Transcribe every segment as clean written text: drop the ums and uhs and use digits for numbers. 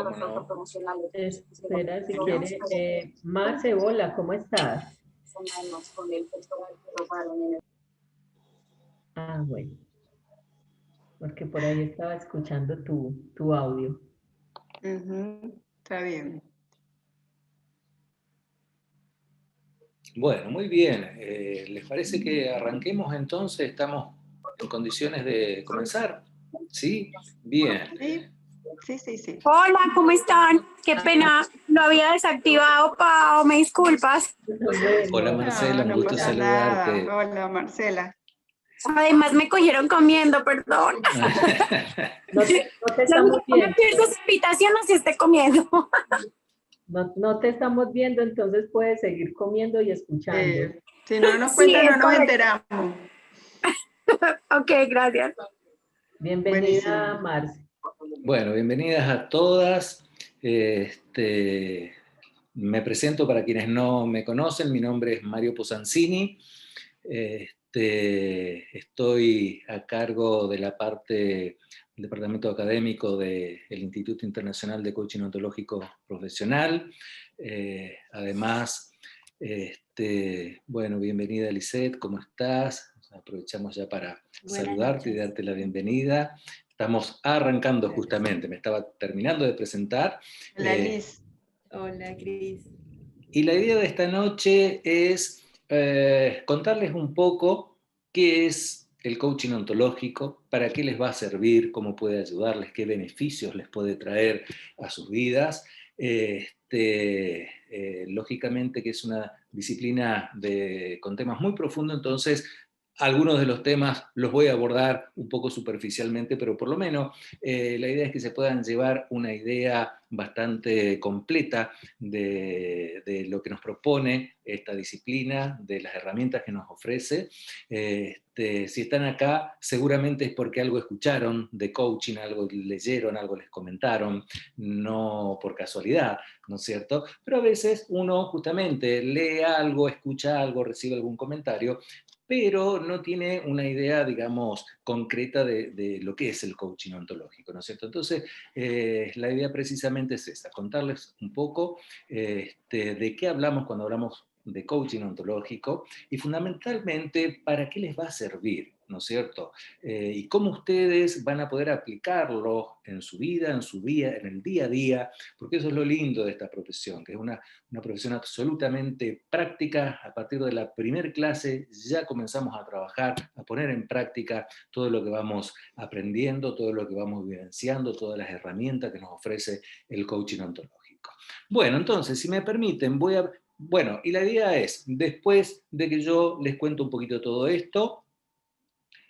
¿cómo no? Espera, si quiere. Marce, hola, ¿cómo estás? Ah, bueno, porque por ahí estaba escuchando tu audio. Está bien. Bueno, muy bien. ¿Les parece que arranquemos entonces? ¿Estamos en condiciones de comenzar? ¿Sí? Bien. Sí. Hola, ¿cómo están? Qué pena, lo había desactivado, Pao, me disculpas. Hola Marcela, un gusto saludarte. Nada. Hola Marcela. Además me cogieron comiendo, perdón. No te estamos No viendo. me pierdo su invitación así esté comiendo. No te estamos viendo, entonces puedes seguir comiendo y escuchando. Si no nos Sí, cuentan, no es nos correcto. enteramos. Ok, gracias. Bienvenida, Marce. Bueno, bienvenidas a todas. Me presento para quienes no me conocen, mi nombre es Mario Posancini. Estoy a cargo de la parte del departamento académico del Instituto Internacional de Coaching Ontológico Profesional. Además, bueno, bienvenida Lisette, ¿cómo estás? Aprovechamos ya para saludarte y darte la bienvenida. Estamos arrancando justamente, me estaba terminando de presentar. Hola Liz. Hola Cris. Y la idea de esta noche es contarles un poco qué es el coaching ontológico, para qué les va a servir, cómo puede ayudarles, qué beneficios les puede traer a sus vidas. Lógicamente que es una disciplina con temas muy profundos, entonces algunos de los temas los voy a abordar un poco superficialmente, pero por lo menos la idea es que se puedan llevar una idea bastante completa de lo que nos propone esta disciplina, de las herramientas que nos ofrece. Si están acá, seguramente es porque algo escucharon de coaching, algo leyeron, algo les comentaron, no por casualidad, ¿no es cierto? Pero a veces uno justamente lee algo, escucha algo, recibe algún comentario, pero no tiene una idea, digamos, concreta de lo que es el coaching ontológico, ¿no es cierto? Entonces, la idea precisamente es esa, contarles un poco de qué hablamos cuando hablamos de coaching ontológico y fundamentalmente para qué les va a servir, ¿no es cierto? Y cómo ustedes van a poder aplicarlo en su vida, en el día a día, porque eso es lo lindo de esta profesión, que es una profesión absolutamente práctica. A partir de la primer clase ya comenzamos a trabajar, a poner en práctica todo lo que vamos aprendiendo, todo lo que vamos vivenciando, todas las herramientas que nos ofrece el coaching ontológico. Bueno, entonces, si me permiten, Bueno, y la idea es, después de que yo les cuento un poquito todo esto,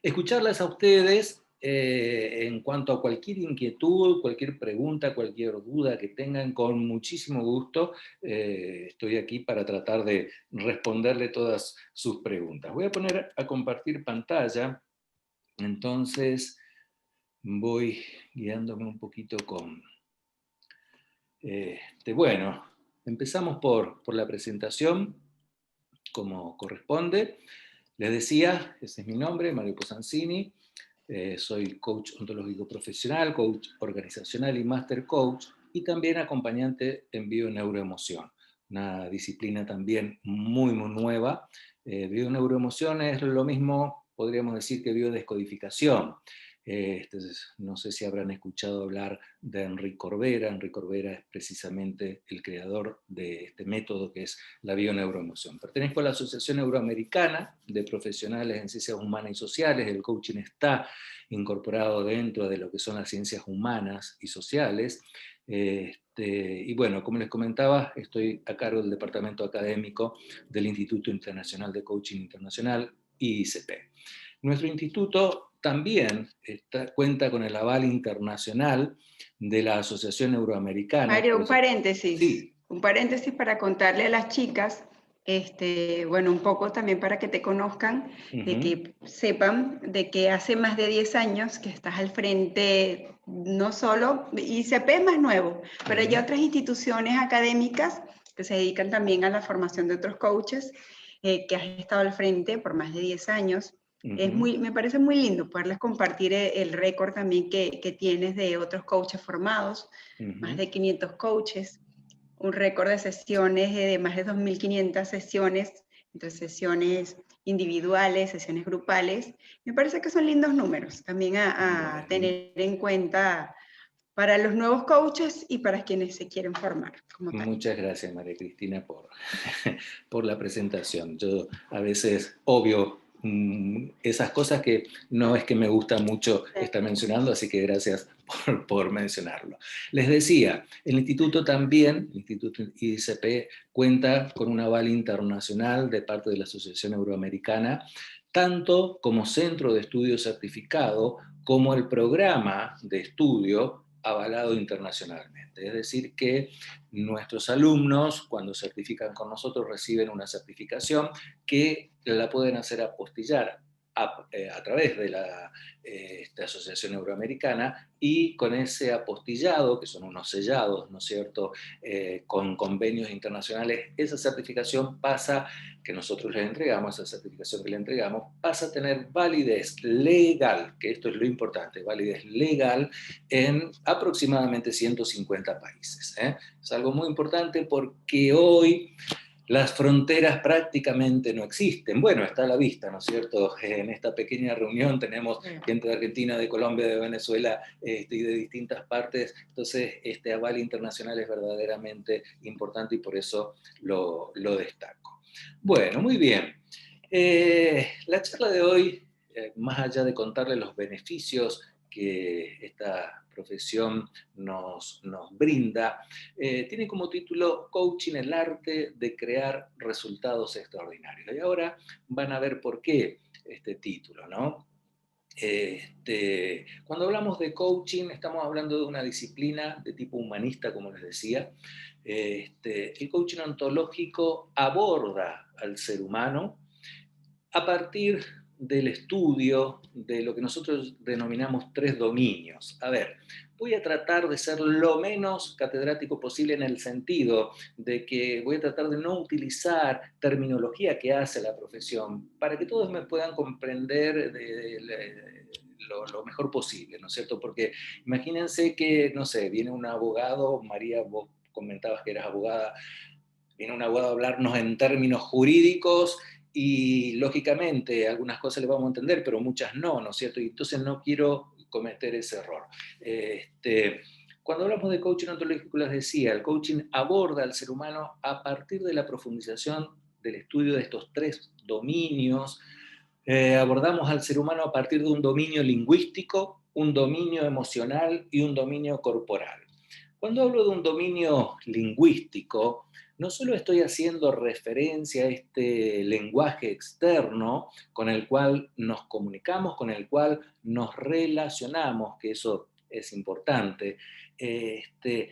escucharlas a ustedes en cuanto a cualquier inquietud, cualquier pregunta, cualquier duda que tengan, con muchísimo gusto. Estoy aquí para tratar de responderle todas sus preguntas. Voy a poner a compartir pantalla, entonces voy guiándome un poquito con... bueno, empezamos por la presentación, como corresponde. Les decía, ese es mi nombre, Mario Posancini, soy coach ontológico profesional, coach organizacional y master coach, y también acompañante en bioneuroemoción, una disciplina también muy nueva. Bioneuroemoción es lo mismo, podríamos decir, que biodescodificación. No sé si habrán escuchado hablar de Enrique Corbera. Enrique Corbera es precisamente el creador de este método que es la bioneuroemoción. Pertenezco a la Asociación Euroamericana de Profesionales en Ciencias Humanas y Sociales. El coaching está incorporado dentro de lo que son las ciencias humanas y sociales. Y bueno, como les comentaba, estoy a cargo del departamento académico del Instituto Internacional de Coaching Internacional, IICP. Nuestro instituto también cuenta con el aval internacional de la Asociación Euroamericana. Mario, un paréntesis. Sí. Un paréntesis para contarle a las chicas, bueno, un poco también para que te conozcan, de que sepan de que hace más de 10 años que estás al frente, no solo, ICP es más nuevo, pero hay otras instituciones académicas que se dedican también a la formación de otros coaches, que has estado al frente por más de 10 años. Ujú. Me parece muy lindo poderles compartir el récord también que tienes de otros coaches formados, más Ujú. de 500 coaches, un récord de sesiones de más de 2.500 sesiones, entre sesiones individuales, sesiones grupales. Me parece que son lindos números también a Bueno, tener en cuenta para los nuevos coaches y para quienes se quieren formar como tal. muchas gracias, María Cristina, por la presentación. Yo a veces, obvio, esas cosas que no es que me gusta mucho estar mencionando, así que gracias por mencionarlo. Les decía, el instituto también, el Instituto ICP, cuenta con un aval internacional de parte de la Asociación Euroamericana, tanto como centro de estudio certificado, como el programa de estudio avalado internacionalmente. Es decir, que nuestros alumnos, cuando certifican con nosotros, reciben una certificación que la pueden hacer apostillar a través de esta Asociación Euroamericana, y con ese apostillado, que son unos sellados, ¿no es cierto?, con convenios internacionales, esa certificación pasa, que nosotros les entregamos, esa certificación que le entregamos, pasa a tener validez legal, que esto es lo importante, validez legal en aproximadamente 150 países. Es algo muy importante porque hoy las fronteras prácticamente no existen. Bueno, está a la vista, ¿no es cierto? En esta pequeña reunión tenemos gente de Argentina, de Colombia, de Venezuela y de distintas partes. Entonces, este aval internacional es verdaderamente importante y por eso lo destaco. Bueno, muy bien. La charla de hoy, más allá de contarles los beneficios que esta profesión nos brinda, tiene como título Coaching, el arte de crear resultados extraordinarios. Y ahora van a ver por qué este título, ¿no? Cuando hablamos de coaching, estamos hablando de una disciplina de tipo humanista, como les decía. El coaching ontológico aborda al ser humano a partir del estudio de lo que nosotros denominamos 3 dominios. A ver, voy a tratar de ser lo menos catedrático posible en el sentido de que voy a tratar de no utilizar terminología que hace la profesión para que todos me puedan comprender lo mejor posible, ¿no es cierto? Porque imagínense que, no sé, viene un abogado, María, vos comentabas que eras abogada, viene un abogado a hablarnos en términos jurídicos y lógicamente algunas cosas le vamos a entender, pero muchas no, ¿no es cierto? Y entonces no quiero cometer ese error. Cuando hablamos de coaching ontológico, les decía, el coaching aborda al ser humano a partir de la profundización del estudio de estos 3 dominios. Abordamos al ser humano a partir de un dominio lingüístico, un dominio emocional y un dominio corporal. Cuando hablo de un dominio lingüístico, no solo estoy haciendo referencia a este lenguaje externo con el cual nos comunicamos, con el cual nos relacionamos, que eso es importante,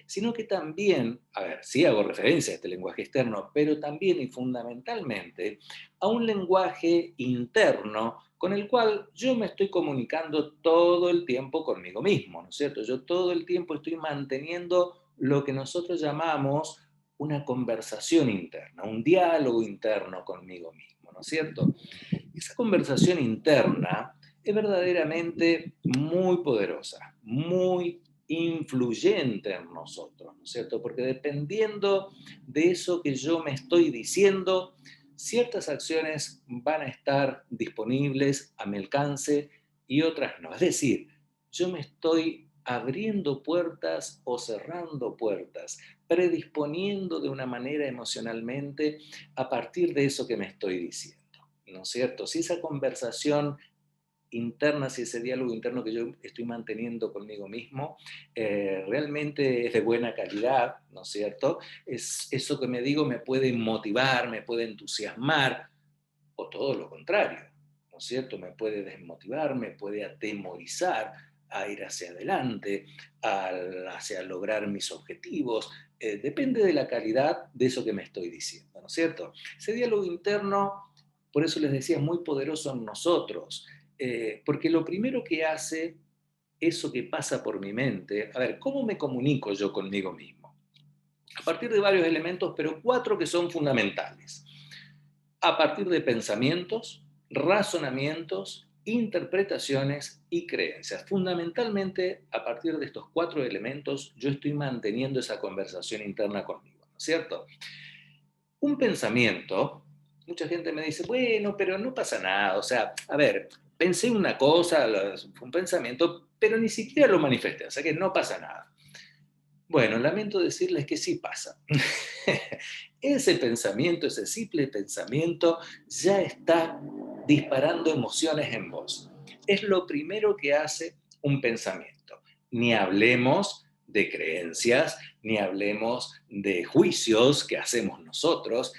sino que también, a ver, sí hago referencia a este lenguaje externo, pero también y fundamentalmente a un lenguaje interno con el cual yo me estoy comunicando todo el tiempo conmigo mismo, ¿no es cierto? Yo todo el tiempo estoy manteniendo lo que nosotros llamamos una conversación interna, un diálogo interno conmigo mismo, ¿no es cierto? Esa conversación interna es verdaderamente muy poderosa, muy influyente en nosotros, ¿no es cierto? Porque dependiendo de eso que yo me estoy diciendo, ciertas acciones van a estar disponibles a mi alcance y otras no. Es decir, yo me estoy abriendo puertas o cerrando puertas, predisponiendo de una manera emocionalmente a partir de eso que me estoy diciendo, ¿no es cierto? Si esa conversación interna, si ese diálogo interno que yo estoy manteniendo conmigo mismo realmente es de buena calidad, ¿no es cierto? Es eso que me digo me puede motivar, me puede entusiasmar, o todo lo contrario, ¿no es cierto? Me puede desmotivar, me puede atemorizar a ir hacia adelante, hacia lograr mis objetivos. Depende de la calidad de eso que me estoy diciendo, ¿no es cierto? Ese diálogo interno, por eso les decía, es muy poderoso en nosotros, porque lo primero que hace eso que pasa por mi mente, a ver, ¿cómo me comunico yo conmigo mismo? A partir de varios elementos, pero 4 que son fundamentales. A partir de pensamientos, razonamientos, interpretaciones y creencias. Fundamentalmente, a partir de estos 4 elementos, yo estoy manteniendo esa conversación interna conmigo, ¿no es cierto? Un pensamiento, mucha gente me dice, bueno, pero no pasa nada, o sea, a ver, pensé una cosa, fue un pensamiento, pero ni siquiera lo manifesté, o sea que no pasa nada. Bueno, lamento decirles que sí pasa. Ese pensamiento, ese simple pensamiento, ya está disparando emociones en vos. Es lo primero que hace un pensamiento. Ni hablemos de creencias, ni hablemos de juicios que hacemos nosotros,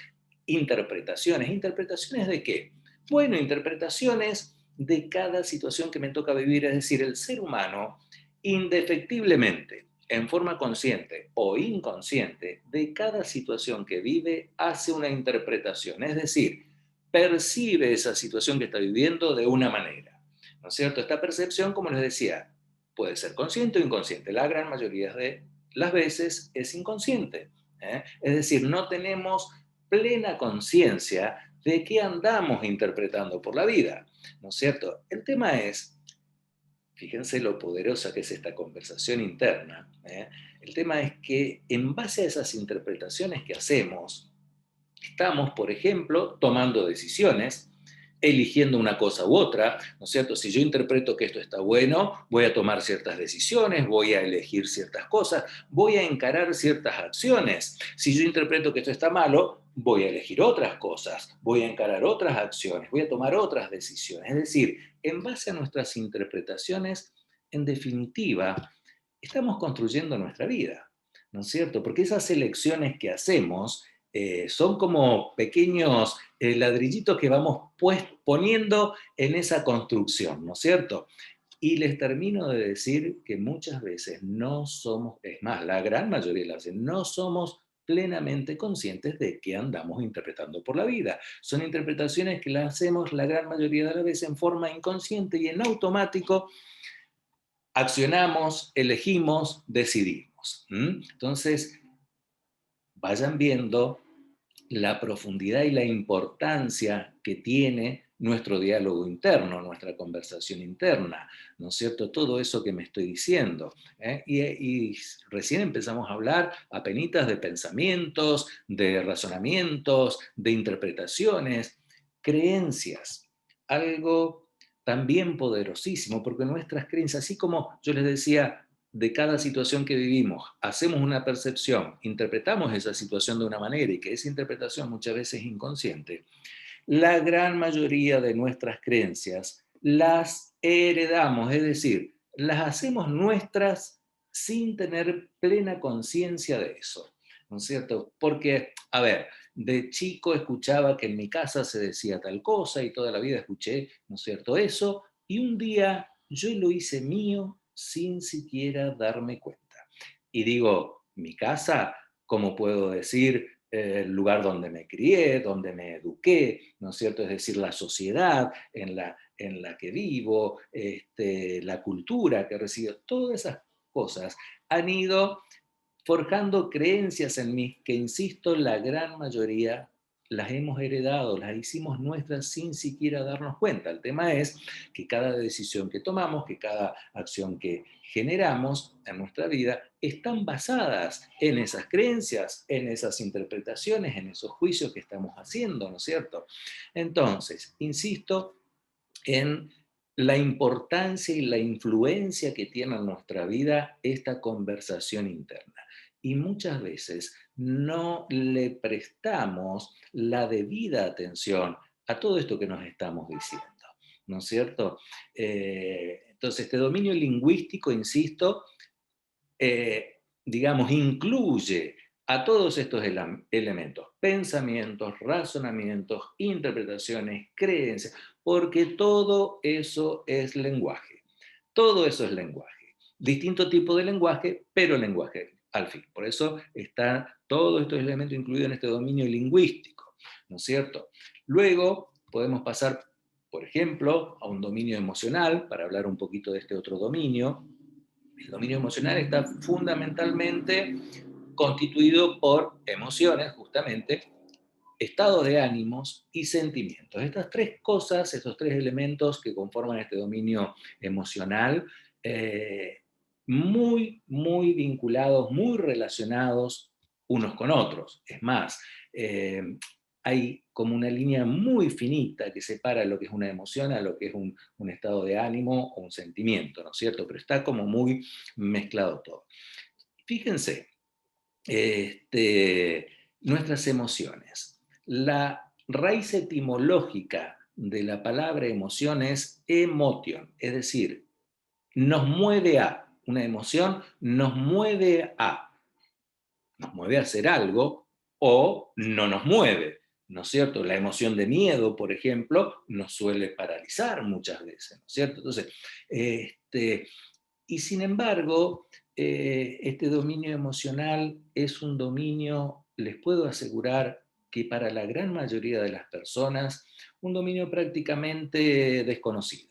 interpretaciones. ¿Interpretaciones de qué? Bueno, interpretaciones de cada situación que me toca vivir, es decir, el ser humano, indefectiblemente, en forma consciente o inconsciente, de cada situación que vive, hace una interpretación, es decir, percibe esa situación que está viviendo de una manera, ¿no es cierto? Esta percepción, como les decía, puede ser consciente o inconsciente, la gran mayoría de las veces es inconsciente, ¿eh? Es decir, no tenemos plena conciencia de qué andamos interpretando por la vida, ¿no es cierto? El tema es, fíjense lo poderosa que es esta conversación interna, ¿eh? El tema es que en base a esas interpretaciones que hacemos, estamos, por ejemplo, tomando decisiones, eligiendo una cosa u otra, ¿no es cierto? Si yo interpreto que esto está bueno, voy a tomar ciertas decisiones, voy a elegir ciertas cosas, voy a encarar ciertas acciones. Si yo interpreto que esto está malo, voy a elegir otras cosas, voy a encarar otras acciones, voy a tomar otras decisiones. Es decir, en base a nuestras interpretaciones, en definitiva, estamos construyendo nuestra vida, ¿no es cierto? Porque esas elecciones que hacemos son como pequeños ladrillitos que vamos poniendo en esa construcción, ¿no es cierto? Y les termino de decir que muchas veces no somos, es más, la gran mayoría de las veces, no somos plenamente conscientes de qué andamos interpretando por la vida. Son interpretaciones que las hacemos la gran mayoría de las veces en forma inconsciente y en automático accionamos, elegimos, decidimos. Entonces, vayan viendo la profundidad y la importancia que tiene nuestro diálogo interno, nuestra conversación interna, ¿no es cierto? Todo eso que me estoy diciendo. Y recién empezamos a hablar apenitas de pensamientos, de razonamientos, de interpretaciones, creencias, algo también poderosísimo, porque nuestras creencias, así como yo les decía, de cada situación que vivimos, hacemos una percepción, interpretamos esa situación de una manera y que esa interpretación muchas veces es inconsciente, la gran mayoría de nuestras creencias las heredamos, es decir, las hacemos nuestras sin tener plena conciencia de eso, ¿no es cierto? Porque, a ver, de chico escuchaba que en mi casa se decía tal cosa y toda la vida escuché, ¿no es cierto?, eso, y un día yo lo hice mío sin siquiera darme cuenta. Y digo, mi casa, ¿cómo puedo decir el lugar donde me crié, donde me eduqué, ¿no es cierto? Es decir, la sociedad en la que vivo, la cultura que recibo, todas esas cosas han ido forjando creencias en mí que, insisto, la gran mayoría las hemos heredado, las hicimos nuestras sin siquiera darnos cuenta. El tema es que cada decisión que tomamos, que cada acción que generamos en nuestra vida, están basadas en esas creencias, en esas interpretaciones, en esos juicios que estamos haciendo, ¿no es cierto? Entonces, insisto en la importancia y la influencia que tiene en nuestra vida esta conversación interna. Y muchas veces no le prestamos la debida atención a todo esto que nos estamos diciendo, ¿no es cierto? Entonces, este dominio lingüístico, insisto, digamos, incluye a todos estos elementos, pensamientos, razonamientos, interpretaciones, creencias, porque todo eso es lenguaje. Todo eso es lenguaje. Distinto tipo de lenguaje, pero lenguaje al fin. Por eso están todos estos elementos incluidos en este dominio lingüístico, ¿no es cierto? Luego podemos pasar, por ejemplo, a un dominio emocional, para hablar un poquito de este otro dominio. El dominio emocional está fundamentalmente constituido por emociones, justamente, estados de ánimos y sentimientos. Estas tres cosas, estos tres elementos que conforman este dominio emocional, muy, muy vinculados, muy relacionados unos con otros. Es más, hay como una línea muy finita que separa lo que es una emoción a lo que es un estado de ánimo o un sentimiento, ¿no es cierto? Pero está como muy mezclado todo. Fíjense, nuestras emociones. La raíz etimológica de la palabra emoción es emotion, es decir, nos mueve a, una emoción nos mueve a hacer algo o no nos mueve, ¿no es cierto? La emoción de miedo, por ejemplo, nos suele paralizar muchas veces, ¿no es cierto? Entonces, y sin embargo, este dominio emocional es un dominio, les puedo asegurar que para la gran mayoría de las personas, un dominio prácticamente desconocido.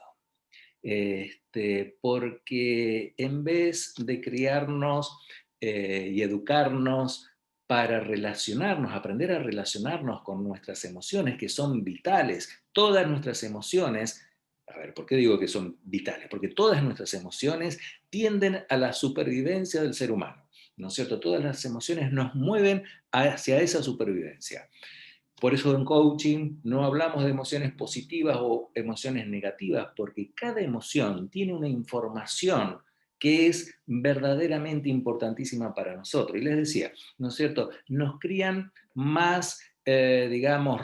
Porque en vez de criarnos y educarnos para relacionarnos, aprender a relacionarnos con nuestras emociones, que son vitales, todas nuestras emociones, a ver, ¿por qué digo que son vitales? Porque todas nuestras emociones tienden a la supervivencia del ser humano, ¿no es cierto? Todas las emociones nos mueven hacia esa supervivencia. Por eso en coaching no hablamos de emociones positivas o emociones negativas, porque cada emoción tiene una información que es verdaderamente importantísima para nosotros. Y les decía, ¿no es cierto? Nos crían más, digamos,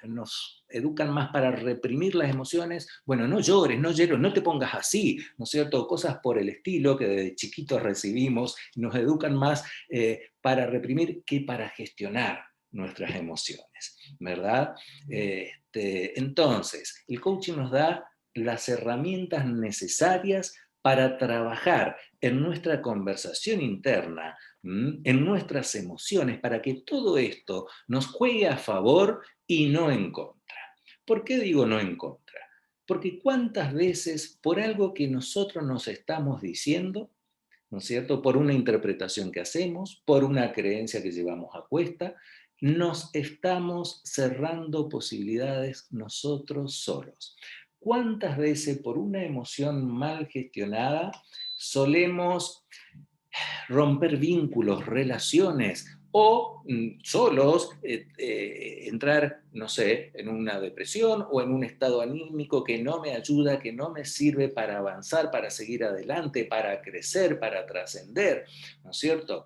nos educan más para reprimir las emociones. Bueno, no llores, no llores, no te pongas así, ¿no es cierto? Cosas por el estilo que desde chiquitos recibimos, nos educan más para reprimir que para gestionar nuestras emociones, ¿verdad? Entonces, el coaching nos da las herramientas necesarias para trabajar en nuestra conversación interna, en nuestras emociones, para que todo esto nos juegue a favor y no en contra. ¿Por qué digo no en contra? Porque cuántas veces por algo que nosotros nos estamos diciendo, ¿no es cierto? Por una interpretación que hacemos, por una creencia que llevamos a cuesta, nos estamos cerrando posibilidades nosotros solos. ¿Cuántas veces por una emoción mal gestionada solemos romper vínculos, relaciones o solos entrar, no sé, en una depresión o en un estado anímico que no me ayuda, que no me sirve para avanzar, para seguir adelante, para crecer, para trascender, ¿no es cierto?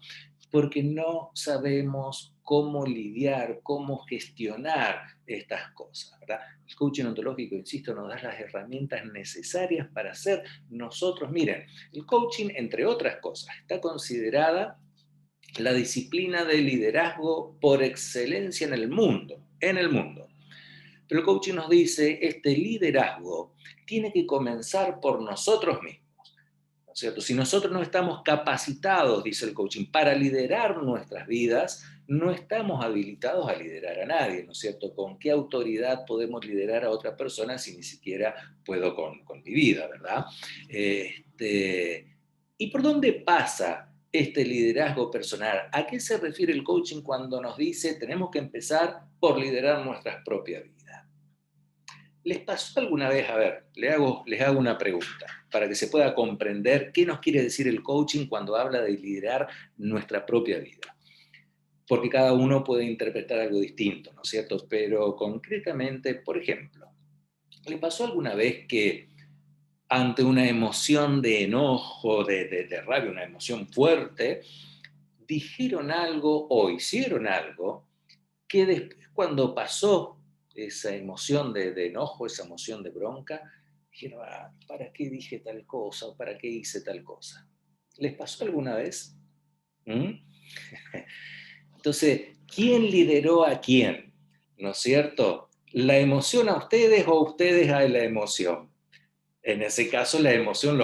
Porque no sabemos cómo lidiar, cómo gestionar estas cosas, ¿verdad? El coaching ontológico, insisto, nos da las herramientas necesarias para ser nosotros. Miren, el coaching, entre otras cosas, está considerada la disciplina de liderazgo por excelencia en el mundo, Pero el coaching nos dice, este liderazgo tiene que comenzar por nosotros mismos. ¿No es cierto? Si nosotros no estamos capacitados, dice el coaching, para liderar nuestras vidas, no estamos habilitados a liderar a nadie, ¿no es cierto? ¿Con qué autoridad podemos liderar a otra persona si ni siquiera puedo con mi vida, ¿verdad? ¿Y por dónde pasa este liderazgo personal? ¿A qué se refiere el coaching cuando nos dice tenemos que empezar por liderar nuestras propias vidas? ¿Les pasó alguna vez, a ver, les hago una pregunta, para que se pueda comprender qué nos quiere decir el coaching cuando habla de liderar nuestra propia vida? Porque cada uno puede interpretar algo distinto, ¿no es cierto? Pero concretamente, por ejemplo, ¿les pasó alguna vez que ante una emoción de enojo, de rabia, una emoción fuerte, dijeron algo o hicieron algo que después cuando pasó esa emoción de enojo, esa emoción de bronca, dijeron, ¿para qué dije tal cosa o para qué hice tal cosa? ¿Les pasó alguna vez? Entonces, ¿quién lideró a quién? ¿No es cierto? ¿La emoción a ustedes o ustedes a la emoción? En ese caso, la emoción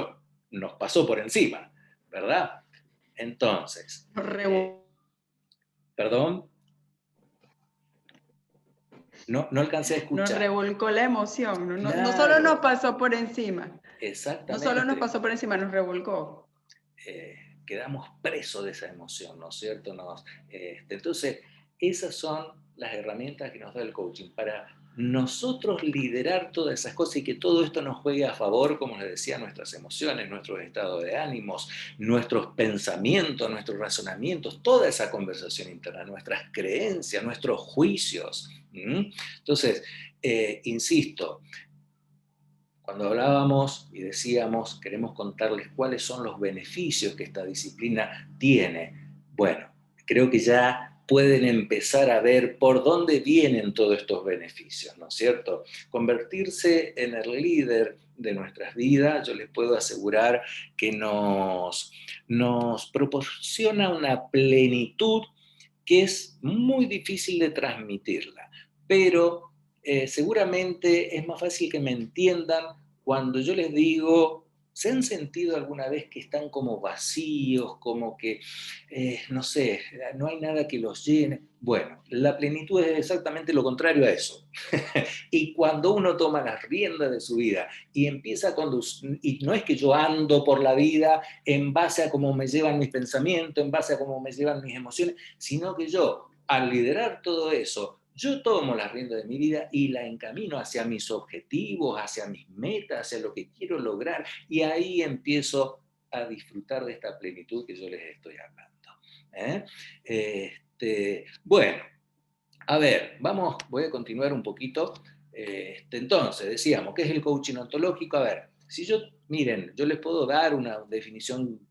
nos pasó por encima, ¿verdad? Entonces, ¿perdón? No alcancé a Nos escuchar. revolcó la emoción, Claro, no solo nos pasó por encima, exactamente. no solo nos pasó por encima, nos revolcó. Quedamos presos de esa emoción, ¿no es cierto? Entonces, esas son las herramientas que nos da el coaching para nosotros liderar todas esas cosas y que todo esto nos juegue a favor, como les decía, nuestras emociones, nuestros estados de ánimos, nuestros pensamientos, nuestros razonamientos, toda esa conversación interna, nuestras creencias, nuestros juicios. Entonces, insisto, cuando hablábamos y decíamos, queremos contarles cuáles son los beneficios que esta disciplina tiene. Bueno, creo que ya pueden empezar a ver por dónde vienen todos estos beneficios, ¿no es cierto? Convertirse en el líder de nuestras vidas, yo les puedo asegurar que nos proporciona una plenitud que es muy difícil de transmitirla, pero seguramente es más fácil que me entiendan cuando yo les digo, ¿se han sentido alguna vez que están como vacíos, como que, no sé, no hay nada que los llene? Bueno, la plenitud es exactamente lo contrario a eso. Y cuando uno toma las riendas de su vida y empieza a conducir, y no es que yo ando por la vida en base a cómo me llevan mis pensamientos, en base a cómo me llevan mis emociones, sino que yo, al liderar todo eso, yo tomo las riendas de mi vida y la encamino hacia mis objetivos, hacia mis metas, hacia lo que quiero lograr, y ahí empiezo a disfrutar de esta plenitud que yo les estoy hablando. Bueno, a ver, voy a continuar un poquito. Entonces, decíamos, ¿qué es el coaching ontológico? A ver, miren, yo les puedo dar una definición,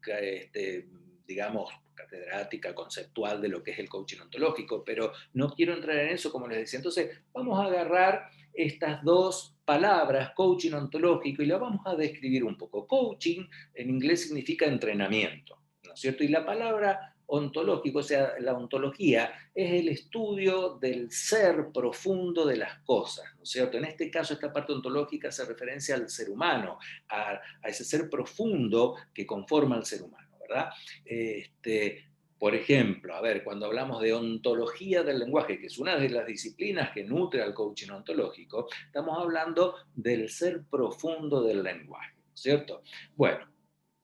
digamos, catedrática, conceptual de lo que es el coaching ontológico, pero no quiero entrar en eso, como les decía. Entonces, vamos a agarrar estas dos palabras, coaching ontológico, y las vamos a describir un poco. Coaching en inglés significa entrenamiento, ¿no es cierto? Y la palabra ontológico, o sea, la ontología es el estudio del ser profundo de las cosas, ¿no es cierto? En este caso, esta parte ontológica hace referencia al ser humano, a ese ser profundo que conforma al ser humano, ¿verdad? Por ejemplo, a ver, cuando hablamos de ontología del lenguaje, que es una de las disciplinas que nutre al coaching ontológico, estamos hablando del ser profundo del lenguaje, ¿no es cierto? Bueno,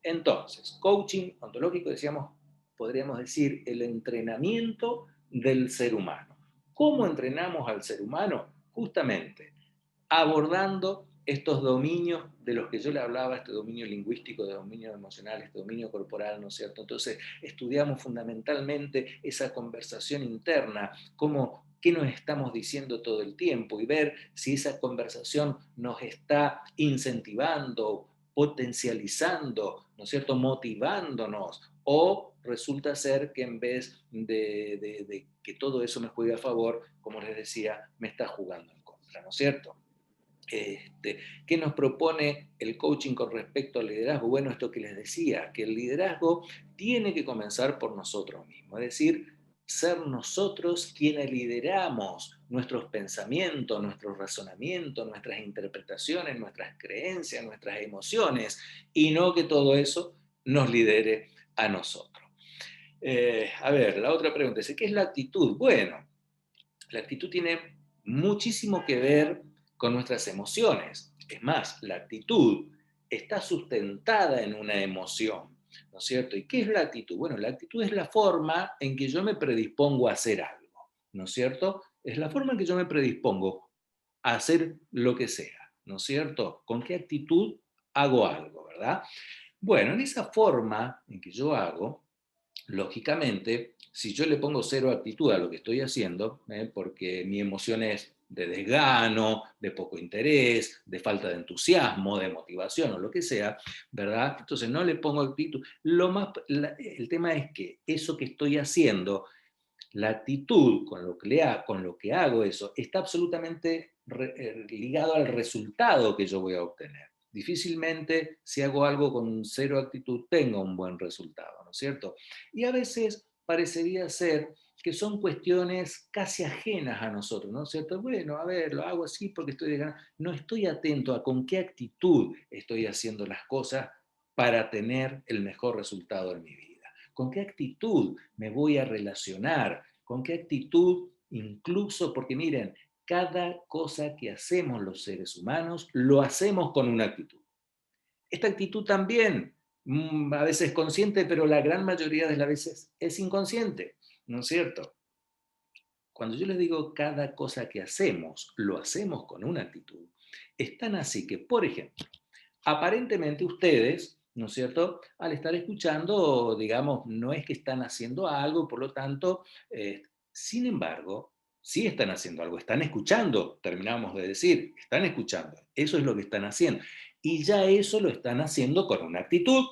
entonces, coaching ontológico, decíamos, podríamos decir, el entrenamiento del ser humano. ¿Cómo entrenamos al ser humano? Justamente abordando estos dominios de los que yo le hablaba, este dominio lingüístico, de dominio emocional, este dominio corporal, ¿no es cierto? Entonces, estudiamos fundamentalmente esa conversación interna, qué nos estamos diciendo todo el tiempo y ver si esa conversación nos está incentivando, potencializando, ¿no es cierto?, motivándonos, o resulta ser que en vez de que todo eso me juegue a favor, como les decía, me está jugando en contra, ¿no es cierto? ¿Qué nos propone el coaching con respecto al liderazgo? Bueno, esto que les decía, que el liderazgo tiene que comenzar por nosotros mismos, es decir, ser nosotros quienes lideramos nuestros pensamientos, nuestros razonamientos, nuestras interpretaciones, nuestras creencias, nuestras emociones, y no que todo eso nos lidere a nosotros. A ver, la otra pregunta es, ¿qué es la actitud? Bueno, la actitud tiene muchísimo que ver con nuestras emociones. Es más, la actitud está sustentada en una emoción, ¿no es cierto? ¿Y qué es la actitud? Bueno, la actitud es la forma en que yo me predispongo a hacer algo, ¿no es cierto? Es la forma en que yo me predispongo a hacer lo que sea, ¿no es cierto? ¿Con qué actitud hago algo, verdad? Bueno, en esa forma en que yo hago, lógicamente, si yo le pongo cero actitud a lo que estoy haciendo, porque mi emoción es de desgano, de poco interés, de falta de entusiasmo, de motivación o lo que sea, ¿verdad? Entonces no le pongo actitud. El tema es que eso que estoy haciendo, la actitud con lo que hago eso, está absolutamente ligado al resultado que yo voy a obtener. Difícilmente, si hago algo con cero actitud, tengo un buen resultado, ¿no es cierto? Y a veces parecería ser que son cuestiones casi ajenas a nosotros, ¿no es cierto? Bueno, a ver, lo hago así porque estoy de ganas. No estoy atento a con qué actitud estoy haciendo las cosas para tener el mejor resultado en mi vida. ¿Con qué actitud me voy a relacionar? ¿Con qué actitud incluso? Porque miren, cada cosa que hacemos los seres humanos, lo hacemos con una actitud. Esta actitud también, a veces consciente, pero la gran mayoría de las veces es inconsciente, ¿no es cierto? cuando yo les digo cada cosa que hacemos, lo hacemos con una actitud, es tan así que, por ejemplo, aparentemente ustedes, ¿no es cierto?, al estar escuchando, digamos, no es que están haciendo algo, por lo tanto, sin embargo, sí están haciendo algo, están escuchando, terminamos de decir, están escuchando, eso es lo que están haciendo. Y ya eso lo están haciendo con una actitud,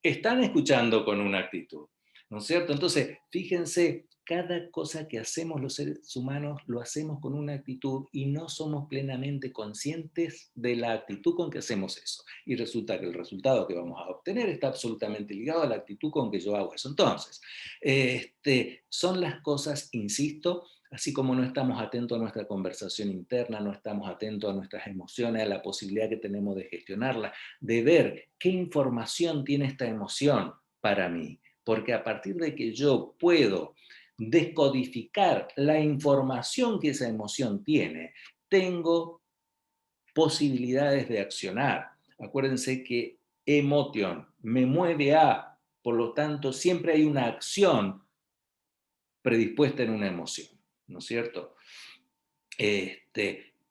están escuchando con una actitud, ¿no es cierto? Entonces, fíjense, cada cosa que hacemos los seres humanos lo hacemos con una actitud y no somos plenamente conscientes de la actitud con que hacemos eso. Y resulta que el resultado que vamos a obtener está absolutamente ligado a la actitud con que yo hago eso. Entonces, son las cosas, insisto, así como no estamos atentos a nuestra conversación interna, no estamos atentos a nuestras emociones, a la posibilidad que tenemos de gestionarla, de ver qué información tiene esta emoción para mí. Porque a partir de que yo puedo descodificar la información que esa emoción tiene, tengo posibilidades de accionar. Acuérdense que emotion me mueve a, por lo tanto, siempre hay una acción predispuesta en una emoción, ¿no es cierto?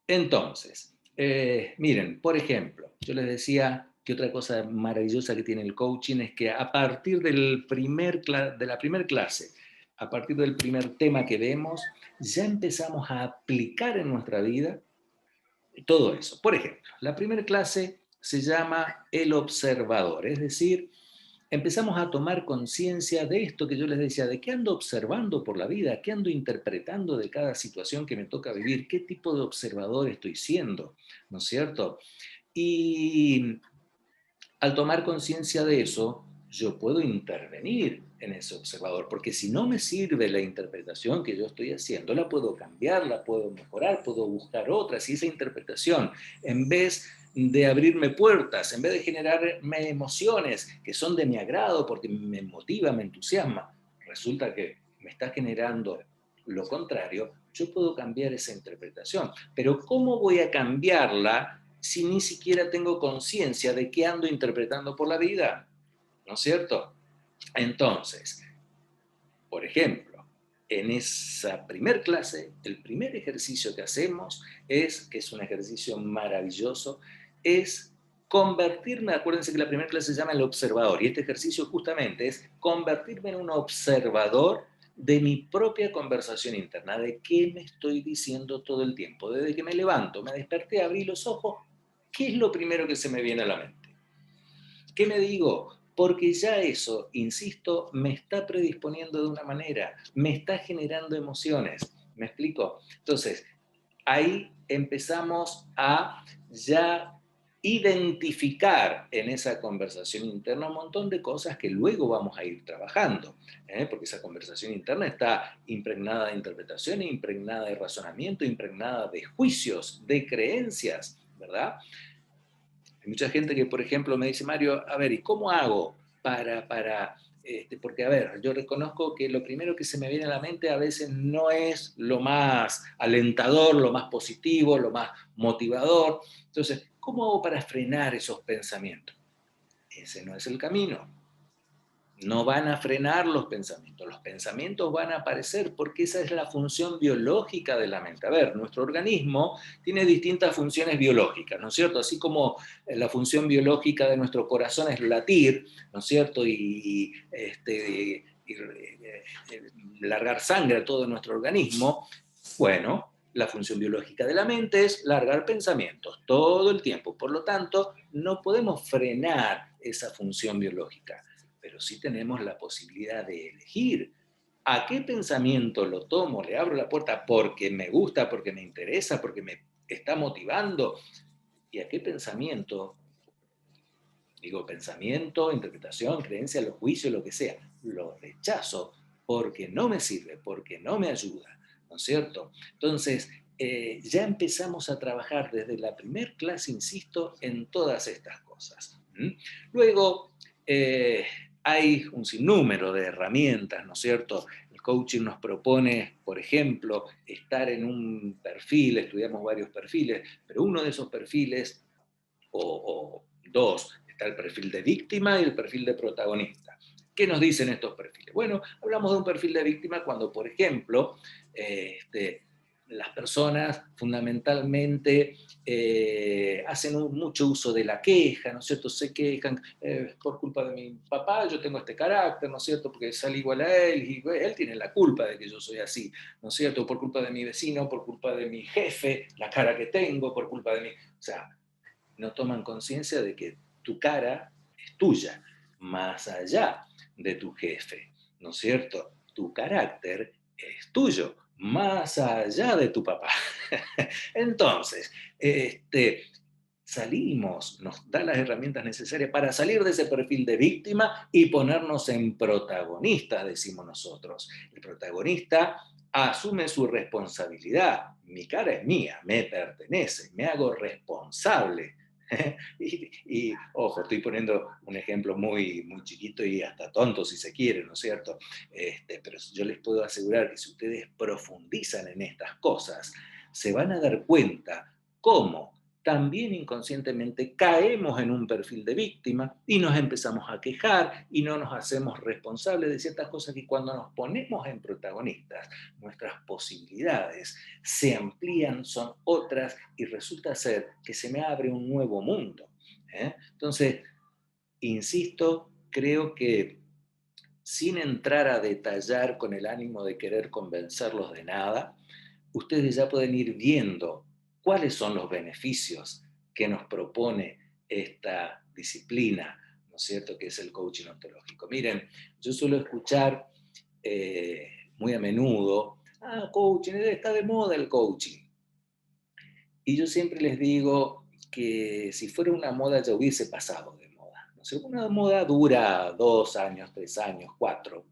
Entonces, miren, por ejemplo, yo les decía que otra cosa maravillosa que tiene el coaching es que a partir de la primera clase, a partir del primer tema que vemos, ya empezamos a aplicar en nuestra vida todo eso. Por ejemplo, la primera clase se llama el observador, es decir, empezamos a tomar conciencia de esto que yo les decía, de qué ando observando por la vida, qué ando interpretando de cada situación que me toca vivir, qué tipo de observador estoy siendo, ¿no es cierto? Y al tomar conciencia de eso, yo puedo intervenir en ese observador, porque si no me sirve la interpretación que yo estoy haciendo, la puedo cambiar, la puedo mejorar, puedo buscar otra. Si esa interpretación, en vez de abrirme puertas, en vez de generarme emociones que son de mi agrado, porque me motiva, me entusiasma, resulta que me está generando lo contrario, yo puedo cambiar esa interpretación. Pero ¿cómo voy a cambiarla si ni siquiera tengo conciencia de qué ando interpretando por la vida? ¿No es cierto? Entonces, por ejemplo, en esa primer clase, el primer ejercicio que hacemos es, que es un ejercicio maravilloso, es convertirme, acuérdense que la primera clase se llama el observador, y este ejercicio justamente es convertirme en un observador de mi propia conversación interna, de qué me estoy diciendo todo el tiempo. Desde que me levanto, me desperté, abrí los ojos, ¿qué es lo primero que se me viene a la mente? ¿Qué me digo? Porque ya eso, insisto, me está predisponiendo de una manera, me está generando emociones. ¿Me explico? Entonces, ahí empezamos a ya identificar en esa conversación interna un montón de cosas que luego vamos a ir trabajando, porque esa conversación interna está impregnada de interpretación, impregnada de razonamiento, impregnada de juicios, de creencias, ¿verdad? Hay mucha gente que, por ejemplo, me dice, Mario, a ver, ¿y cómo hago porque, a ver, yo reconozco que lo primero que se me viene a la mente a veces no es lo más alentador, lo más positivo, lo más motivador. Entonces, ¿cómo hago para frenar esos pensamientos? Ese no es el camino. No van a frenar los pensamientos van a aparecer porque esa es la función biológica de la mente. A ver, nuestro organismo tiene distintas funciones biológicas, ¿no es cierto? Así como la función biológica de nuestro corazón es latir, ¿no es cierto? Y largar sangre a todo nuestro organismo, bueno, la función biológica de la mente es largar pensamientos todo el tiempo. Por lo tanto, no podemos frenar esa función biológica, pero sí tenemos la posibilidad de elegir a qué pensamiento lo tomo, le abro la puerta porque me gusta, porque me interesa, porque me está motivando, y a qué pensamiento, digo pensamiento, interpretación, creencia, los juicios, lo que sea, lo rechazo porque no me sirve, porque no me ayuda, ¿no es cierto? Entonces, ya empezamos a trabajar desde la primer clase, insisto, en todas estas cosas. Luego, hay un sinnúmero de herramientas, ¿no es cierto? El coaching nos propone, por ejemplo, estar en un perfil, estudiamos varios perfiles, pero uno de esos perfiles, o dos, está el perfil de víctima y el perfil de protagonista. ¿Qué nos dicen estos perfiles? Bueno, hablamos de un perfil de víctima cuando, por ejemplo, las personas fundamentalmente hacen mucho uso de la queja, ¿no es cierto? Se quejan por culpa de mi papá, yo tengo este carácter, ¿no es cierto? Porque salí igual a él y él tiene la culpa de que yo soy así, ¿no es cierto? Por culpa de mi vecino, por culpa de mi jefe, la cara que tengo, por culpa de mí. O sea, no toman conciencia de que tu cara es tuya, más allá de tu jefe, ¿no es cierto? Tu carácter es tuyo, más allá de tu papá. Entonces, salimos, nos da las herramientas necesarias para salir de ese perfil de víctima y ponernos en protagonista, decimos nosotros. El protagonista asume su responsabilidad. Mi cara es mía, me pertenece, me hago responsable. Ojo, estoy poniendo un ejemplo muy, muy chiquito y hasta tonto si se quiere, ¿no es cierto? Pero yo les puedo asegurar que si ustedes profundizan en estas cosas, se van a dar cuenta cómo también inconscientemente caemos en un perfil de víctima y nos empezamos a quejar y no nos hacemos responsables de ciertas cosas que cuando nos ponemos en protagonistas, nuestras posibilidades se amplían, son otras y resulta ser que se me abre un nuevo mundo. Entonces, insisto, creo que sin entrar a detallar con el ánimo de querer convencerlos de nada, ustedes ya pueden ir viendo cuáles son los beneficios que nos propone esta disciplina, ¿no es cierto?, que es el coaching ontológico. Miren, yo suelo escuchar muy a menudo, coaching, está de moda el coaching. Y yo siempre les digo que si fuera una moda ya hubiese pasado de moda. ¿No es cierto? Una moda dura 2 años, 3 años, 4,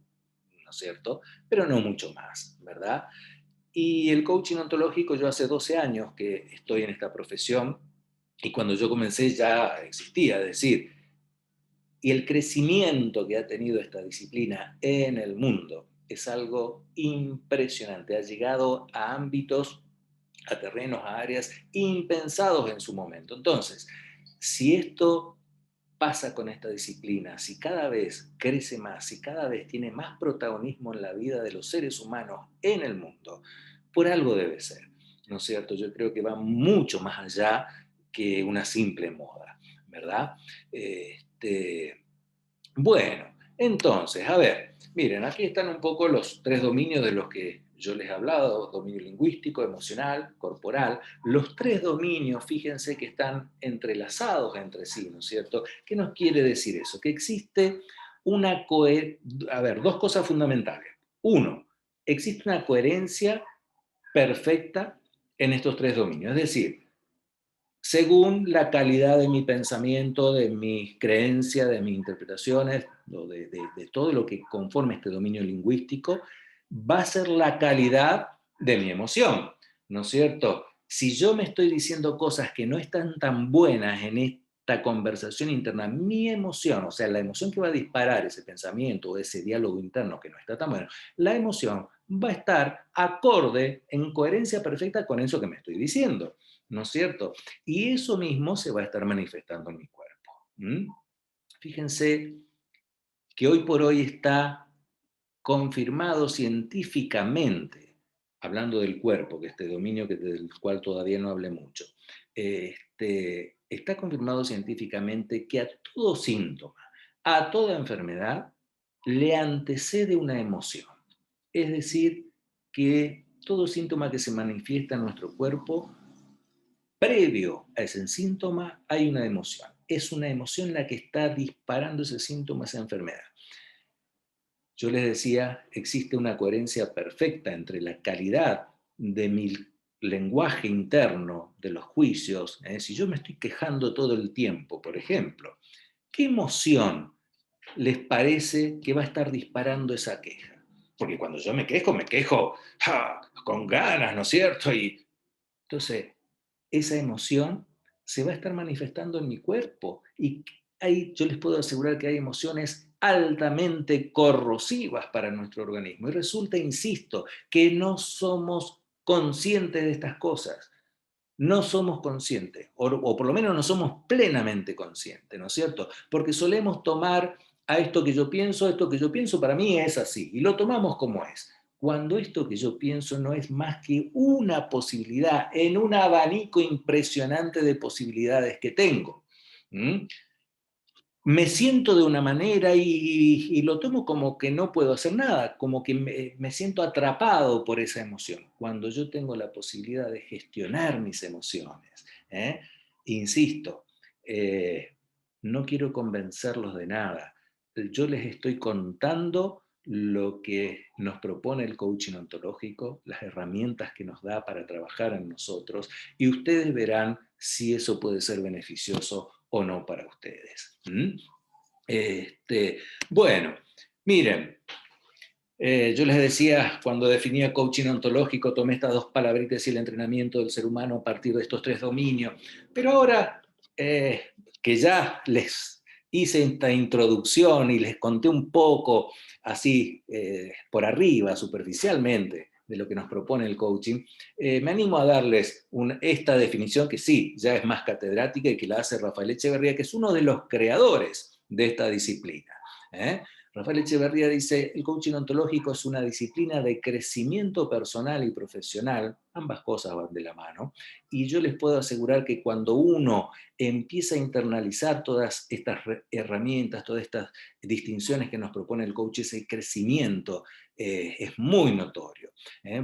¿no es cierto? Pero no mucho más, ¿verdad? Y el coaching ontológico, yo hace 12 años que estoy en esta profesión y cuando yo comencé ya existía, es decir, y el crecimiento que ha tenido esta disciplina en el mundo es algo impresionante. Ha llegado a ámbitos, a terrenos, a áreas impensados en su momento. Entonces, si esto pasa con esta disciplina, si cada vez crece más, si cada vez tiene más protagonismo en la vida de los seres humanos en el mundo, por algo debe ser, ¿no es cierto? Yo creo que va mucho más allá que una simple moda, ¿verdad? Bueno, entonces, a ver, miren, aquí están un poco los 3 dominios de los que yo les he hablado: dominio lingüístico, emocional, corporal. Los 3 dominios, fíjense que están entrelazados entre sí, ¿no es cierto? ¿Qué nos quiere decir eso? Que existe una dos cosas fundamentales. Uno, existe una coherencia perfecta en estos 3 dominios, es decir, según la calidad de mi pensamiento, de mis creencias, de mis interpretaciones, de todo lo que conforma este dominio lingüístico, va a ser la calidad de mi emoción, ¿no es cierto? Si yo me estoy diciendo cosas que no están tan buenas en esta conversación interna, mi emoción, o sea, la emoción que va a disparar ese pensamiento o ese diálogo interno que no está tan bueno, la emoción va a estar acorde, en coherencia perfecta con eso que me estoy diciendo, ¿no es cierto? Y eso mismo se va a estar manifestando en mi cuerpo. Fíjense que hoy por hoy está confirmado científicamente, hablando del cuerpo, que este dominio del cual todavía no hablé mucho, está confirmado científicamente que a todo síntoma, a toda enfermedad, le antecede una emoción. Es decir, que todo síntoma que se manifiesta en nuestro cuerpo, previo a ese síntoma hay una emoción. Es una emoción la que está disparando ese síntoma, esa enfermedad. Yo les decía, existe una coherencia perfecta entre la calidad de mi lenguaje interno, de los juicios. Si yo me estoy quejando todo el tiempo, por ejemplo, ¿qué emoción les parece que va a estar disparando esa queja? Porque cuando yo me quejo con ganas, ¿no es cierto? Y entonces, esa emoción se va a estar manifestando en mi cuerpo y yo les puedo asegurar que hay emociones altamente corrosivas para nuestro organismo y resulta, insisto, que no somos conscientes de estas cosas. No somos conscientes, o por lo menos no somos plenamente conscientes, ¿no es cierto? Porque solemos tomar a esto que yo pienso para mí es así, y lo tomamos como es. Cuando esto que yo pienso no es más que una posibilidad en un abanico impresionante de posibilidades que tengo. Me siento de una manera y lo tomo como que no puedo hacer nada, como que me siento atrapado por esa emoción. Cuando yo tengo la posibilidad de gestionar mis emociones, insisto, no quiero convencerlos de nada. Yo les estoy contando lo que nos propone el coaching ontológico, las herramientas que nos da para trabajar en nosotros, y ustedes verán si eso puede ser beneficioso o no para ustedes. Bueno, miren, yo les decía, cuando definía coaching ontológico, tomé estas dos palabritas y el entrenamiento del ser humano a partir de estos tres dominios, pero ahora que ya les hice esta introducción y les conté un poco así por arriba, superficialmente, de lo que nos propone el coaching, me animo a darles esta definición que sí, ya es más catedrática y que la hace Rafael Echeverría, que es uno de los creadores de esta disciplina. Rafael Echeverría dice, el coaching ontológico es una disciplina de crecimiento personal y profesional, ambas cosas van de la mano, y yo les puedo asegurar que cuando uno empieza a internalizar todas estas herramientas, todas estas distinciones que nos propone el coach, ese crecimiento es muy notorio.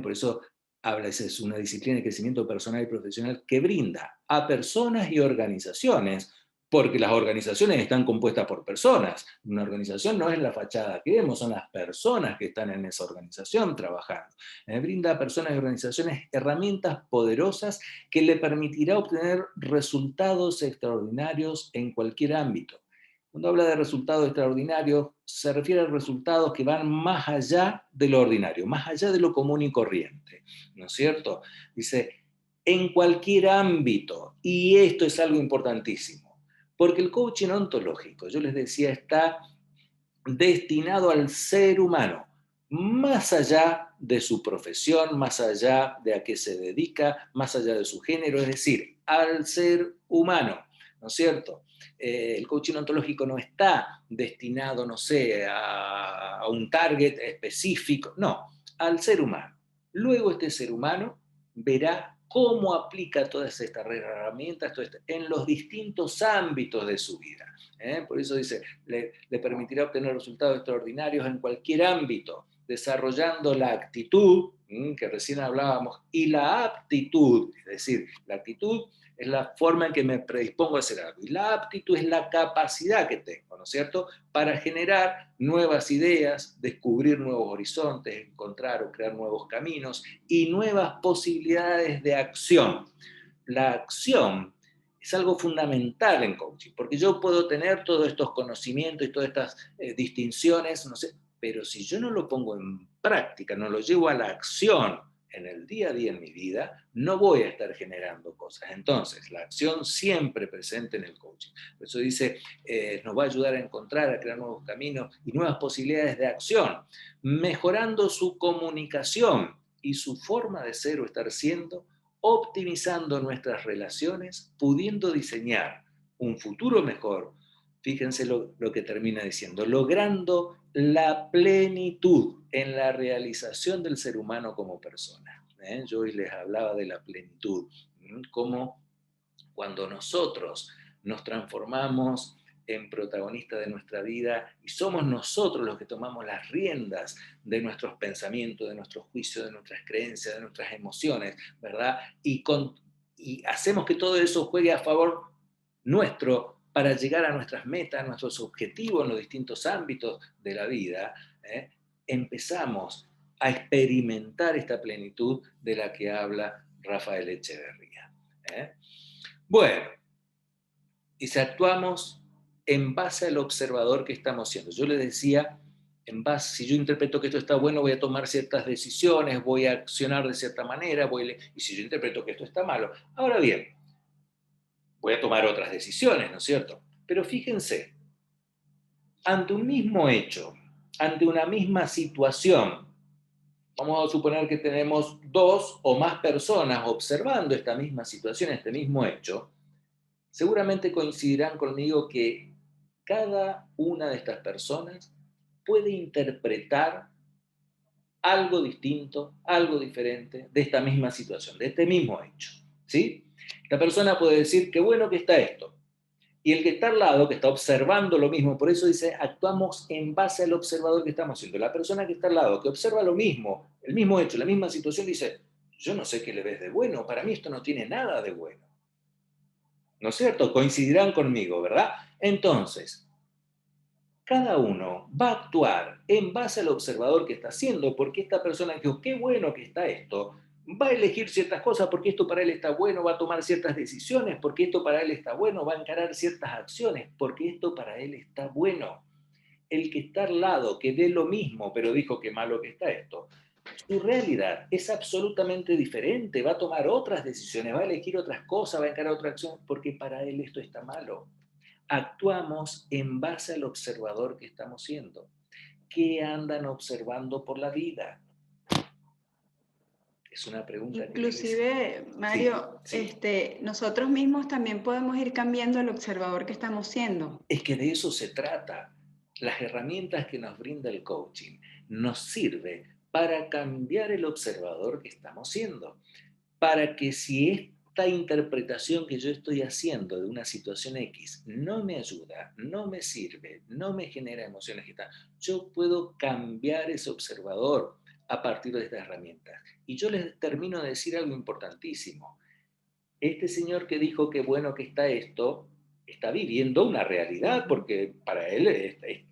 Por eso es una disciplina de crecimiento personal y profesional que brinda a personas y organizaciones, porque las organizaciones están compuestas por personas. Una organización no es la fachada que vemos, son las personas que están en esa organización trabajando. Brinda a personas y organizaciones herramientas poderosas que le permitirá obtener resultados extraordinarios en cualquier ámbito. Cuando habla de resultados extraordinarios, se refiere a resultados que van más allá de lo ordinario, más allá de lo común y corriente, ¿no es cierto? Dice, en cualquier ámbito, y esto es algo importantísimo, porque el coaching ontológico, yo les decía, está destinado al ser humano, más allá de su profesión, más allá de a qué se dedica, más allá de su género, es decir, al ser humano, ¿no es cierto? El coaching ontológico no está destinado, no sé, a un target específico, no, al ser humano. Luego este ser humano verá cómo aplica todas estas herramientas en los distintos ámbitos de su vida. Por eso dice, le permitirá obtener resultados extraordinarios en cualquier ámbito, desarrollando la actitud, que recién hablábamos, y la aptitud, es decir, la actitud es la forma en que me predispongo a hacer algo, y la aptitud es la capacidad que tengo, ¿no es cierto?, para generar nuevas ideas, descubrir nuevos horizontes, encontrar o crear nuevos caminos y nuevas posibilidades de acción. La acción es algo fundamental en coaching, porque yo puedo tener todos estos conocimientos y todas estas distinciones, no sé, pero si yo no lo pongo en práctica, no lo llevo a la acción en el día a día en mi vida, no voy a estar generando cosas. Entonces, la acción siempre presente en el coaching. Por eso dice, nos va a ayudar a encontrar, a crear nuevos caminos y nuevas posibilidades de acción, mejorando su comunicación y su forma de ser o estar siendo, optimizando nuestras relaciones, pudiendo diseñar un futuro mejor. Fíjense lo que termina diciendo, logrando la plenitud en la realización del ser humano como persona. Yo hoy les hablaba de la plenitud, como cuando nosotros nos transformamos en protagonistas de nuestra vida y somos nosotros los que tomamos las riendas de nuestros pensamientos, de nuestros juicios, de nuestras creencias, de nuestras emociones, ¿verdad? Y hacemos que todo eso juegue a favor nuestro para llegar a nuestras metas, a nuestros objetivos en los distintos ámbitos de la vida, empezamos a experimentar esta plenitud de la que habla Rafael Echeverría. Bueno, y si actuamos en base al observador que estamos siendo. Yo les decía, si yo interpreto que esto está bueno, voy a tomar ciertas decisiones, voy a accionar de cierta manera, y si yo interpreto que esto está malo, ahora bien, voy a tomar otras decisiones, ¿no es cierto? Pero fíjense, ante un mismo hecho, ante una misma situación, vamos a suponer que tenemos 2 o más personas observando esta misma situación, este mismo hecho, seguramente coincidirán conmigo que cada una de estas personas puede interpretar algo distinto, algo diferente de esta misma situación, de este mismo hecho, ¿sí? Esta persona puede decir, qué bueno que está esto. Y el que está al lado, que está observando lo mismo, por eso dice, actuamos en base al observador que estamos haciendo. La persona que está al lado, que observa lo mismo, el mismo hecho, la misma situación, dice, yo no sé qué le ves de bueno, para mí esto no tiene nada de bueno. ¿No es cierto? Coincidirán conmigo, ¿verdad? Entonces, cada uno va a actuar en base al observador que está haciendo, porque esta persona dijo, qué bueno que está esto, va a elegir ciertas cosas porque esto para él está bueno, va a tomar ciertas decisiones porque esto para él está bueno, va a encarar ciertas acciones porque esto para él está bueno. El que está al lado, que ve lo mismo, pero dijo qué malo que está esto, su realidad es absolutamente diferente, va a tomar otras decisiones, va a elegir otras cosas, va a encarar otra acción porque para él esto está malo. Actuamos en base al observador que estamos siendo. ¿Qué andan observando por la vida? Es una pregunta que Inclusive, Mario, sí. nosotros mismos también podemos ir cambiando el observador que estamos siendo. Es que de eso se trata. Las herramientas que nos brinda el coaching nos sirve para cambiar el observador que estamos siendo. Para que si esta interpretación que yo estoy haciendo de una situación X no me ayuda, no me sirve, no me genera emociones, yo puedo cambiar ese observador a partir de estas herramientas. Y yo les termino de decir algo importantísimo. Este señor que dijo que bueno que está esto, está viviendo una realidad, porque para él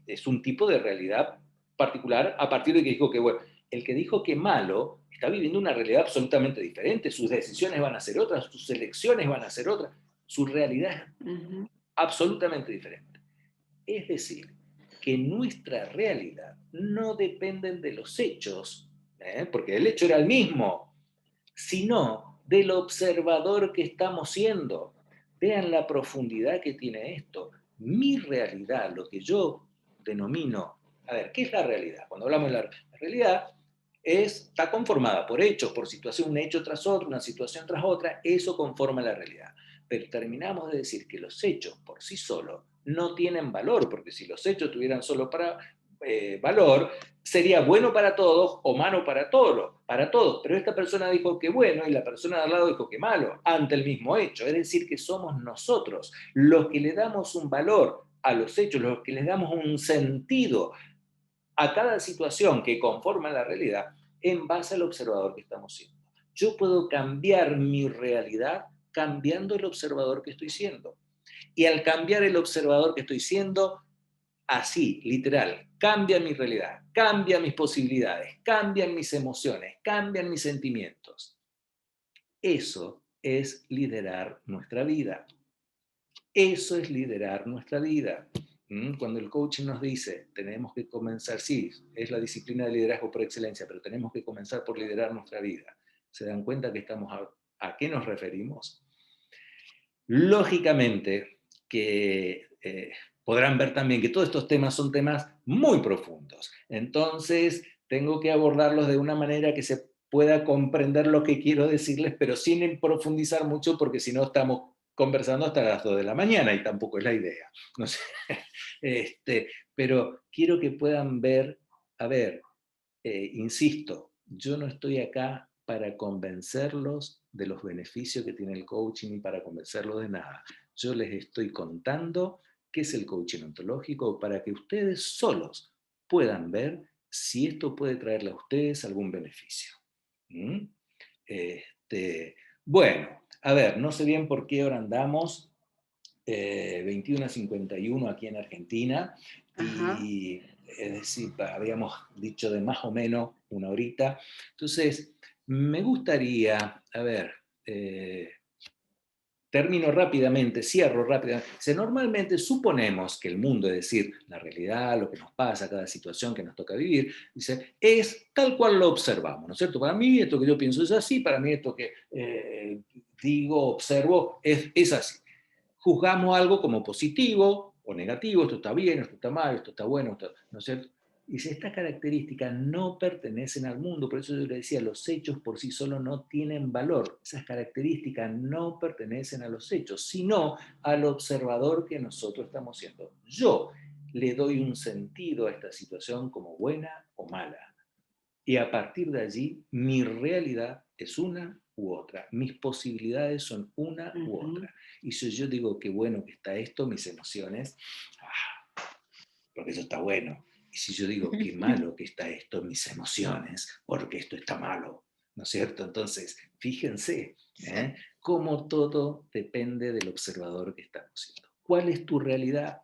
es un tipo de realidad particular a partir de que dijo que bueno. El que dijo que malo está viviendo una realidad absolutamente diferente, sus decisiones van a ser otras, sus elecciones van a ser otras, su realidad es absolutamente diferente. Es decir, que nuestra realidad no depende de los hechos, porque el hecho era el mismo, sino del observador que estamos siendo. Vean la profundidad que tiene esto. Mi realidad, lo que yo denomino, a ver, ¿qué es la realidad? Cuando hablamos de la realidad, está conformada por hechos, por situación, un hecho tras otro, una situación tras otra, eso conforma la realidad. Pero terminamos de decir que los hechos por sí solos no tienen valor, porque si los hechos tuvieran solo valor, sería bueno para todos o malo para todos. Pero esta persona dijo que bueno y la persona de al lado dijo que malo, ante el mismo hecho. Es decir, que somos nosotros los que le damos un valor a los hechos, los que les damos un sentido a cada situación que conforma la realidad en base al observador que estamos siendo. Yo puedo cambiar mi realidad cambiando el observador que estoy siendo. Y al cambiar el observador que estoy siendo, así, literal, cambia mi realidad, cambian mis posibilidades, cambian mis emociones, cambian mis sentimientos. Eso es liderar nuestra vida. Eso es liderar nuestra vida. Cuando el coaching nos dice, tenemos que comenzar, sí, es la disciplina de liderazgo por excelencia, pero tenemos que comenzar por liderar nuestra vida. ¿Se dan cuenta que estamos a qué nos referimos? Lógicamente que podrán ver también que todos estos temas son temas muy profundos. Entonces, tengo que abordarlos de una manera que se pueda comprender lo que quiero decirles, pero sin profundizar mucho, porque si no estamos conversando hasta las 2 de la mañana y tampoco es la idea. No sé. Pero quiero que puedan ver, a ver, insisto, yo no estoy acá para convencerlos de los beneficios que tiene el coaching y para convencerlos de nada. Yo les estoy contando qué es el coaching ontológico para que ustedes solos puedan ver si esto puede traerle a ustedes algún beneficio. Bueno, a ver, no sé bien por qué hora andamos. 21:51 aquí en Argentina. Y es decir, habíamos dicho de más o menos una horita. Entonces, me gustaría, a ver, termino rápidamente, cierro rápidamente. Normalmente suponemos que el mundo, es decir, la realidad, lo que nos pasa, cada situación que nos toca vivir, dice, es tal cual lo observamos, ¿no es cierto? Para mí esto que yo pienso es así, para mí esto que digo, observo, es así. Juzgamos algo como positivo o negativo, esto está bien, esto está mal, esto está bueno, ¿no es cierto? Y si estas características no pertenecen al mundo, por eso yo le decía, los hechos por sí solos no tienen valor. Esas características no pertenecen a los hechos, sino al observador que nosotros estamos siendo. Yo le doy un sentido a esta situación como buena o mala. Y a partir de allí, mi realidad es una u otra. Mis posibilidades son una u otra. Y si yo digo que bueno que está esto, mis emociones, porque eso está bueno. Y si yo digo qué malo que está esto, mis emociones, porque esto está malo, ¿no es cierto? Entonces, fíjense, cómo todo depende del observador que estamos siendo. ¿Cuál es tu realidad?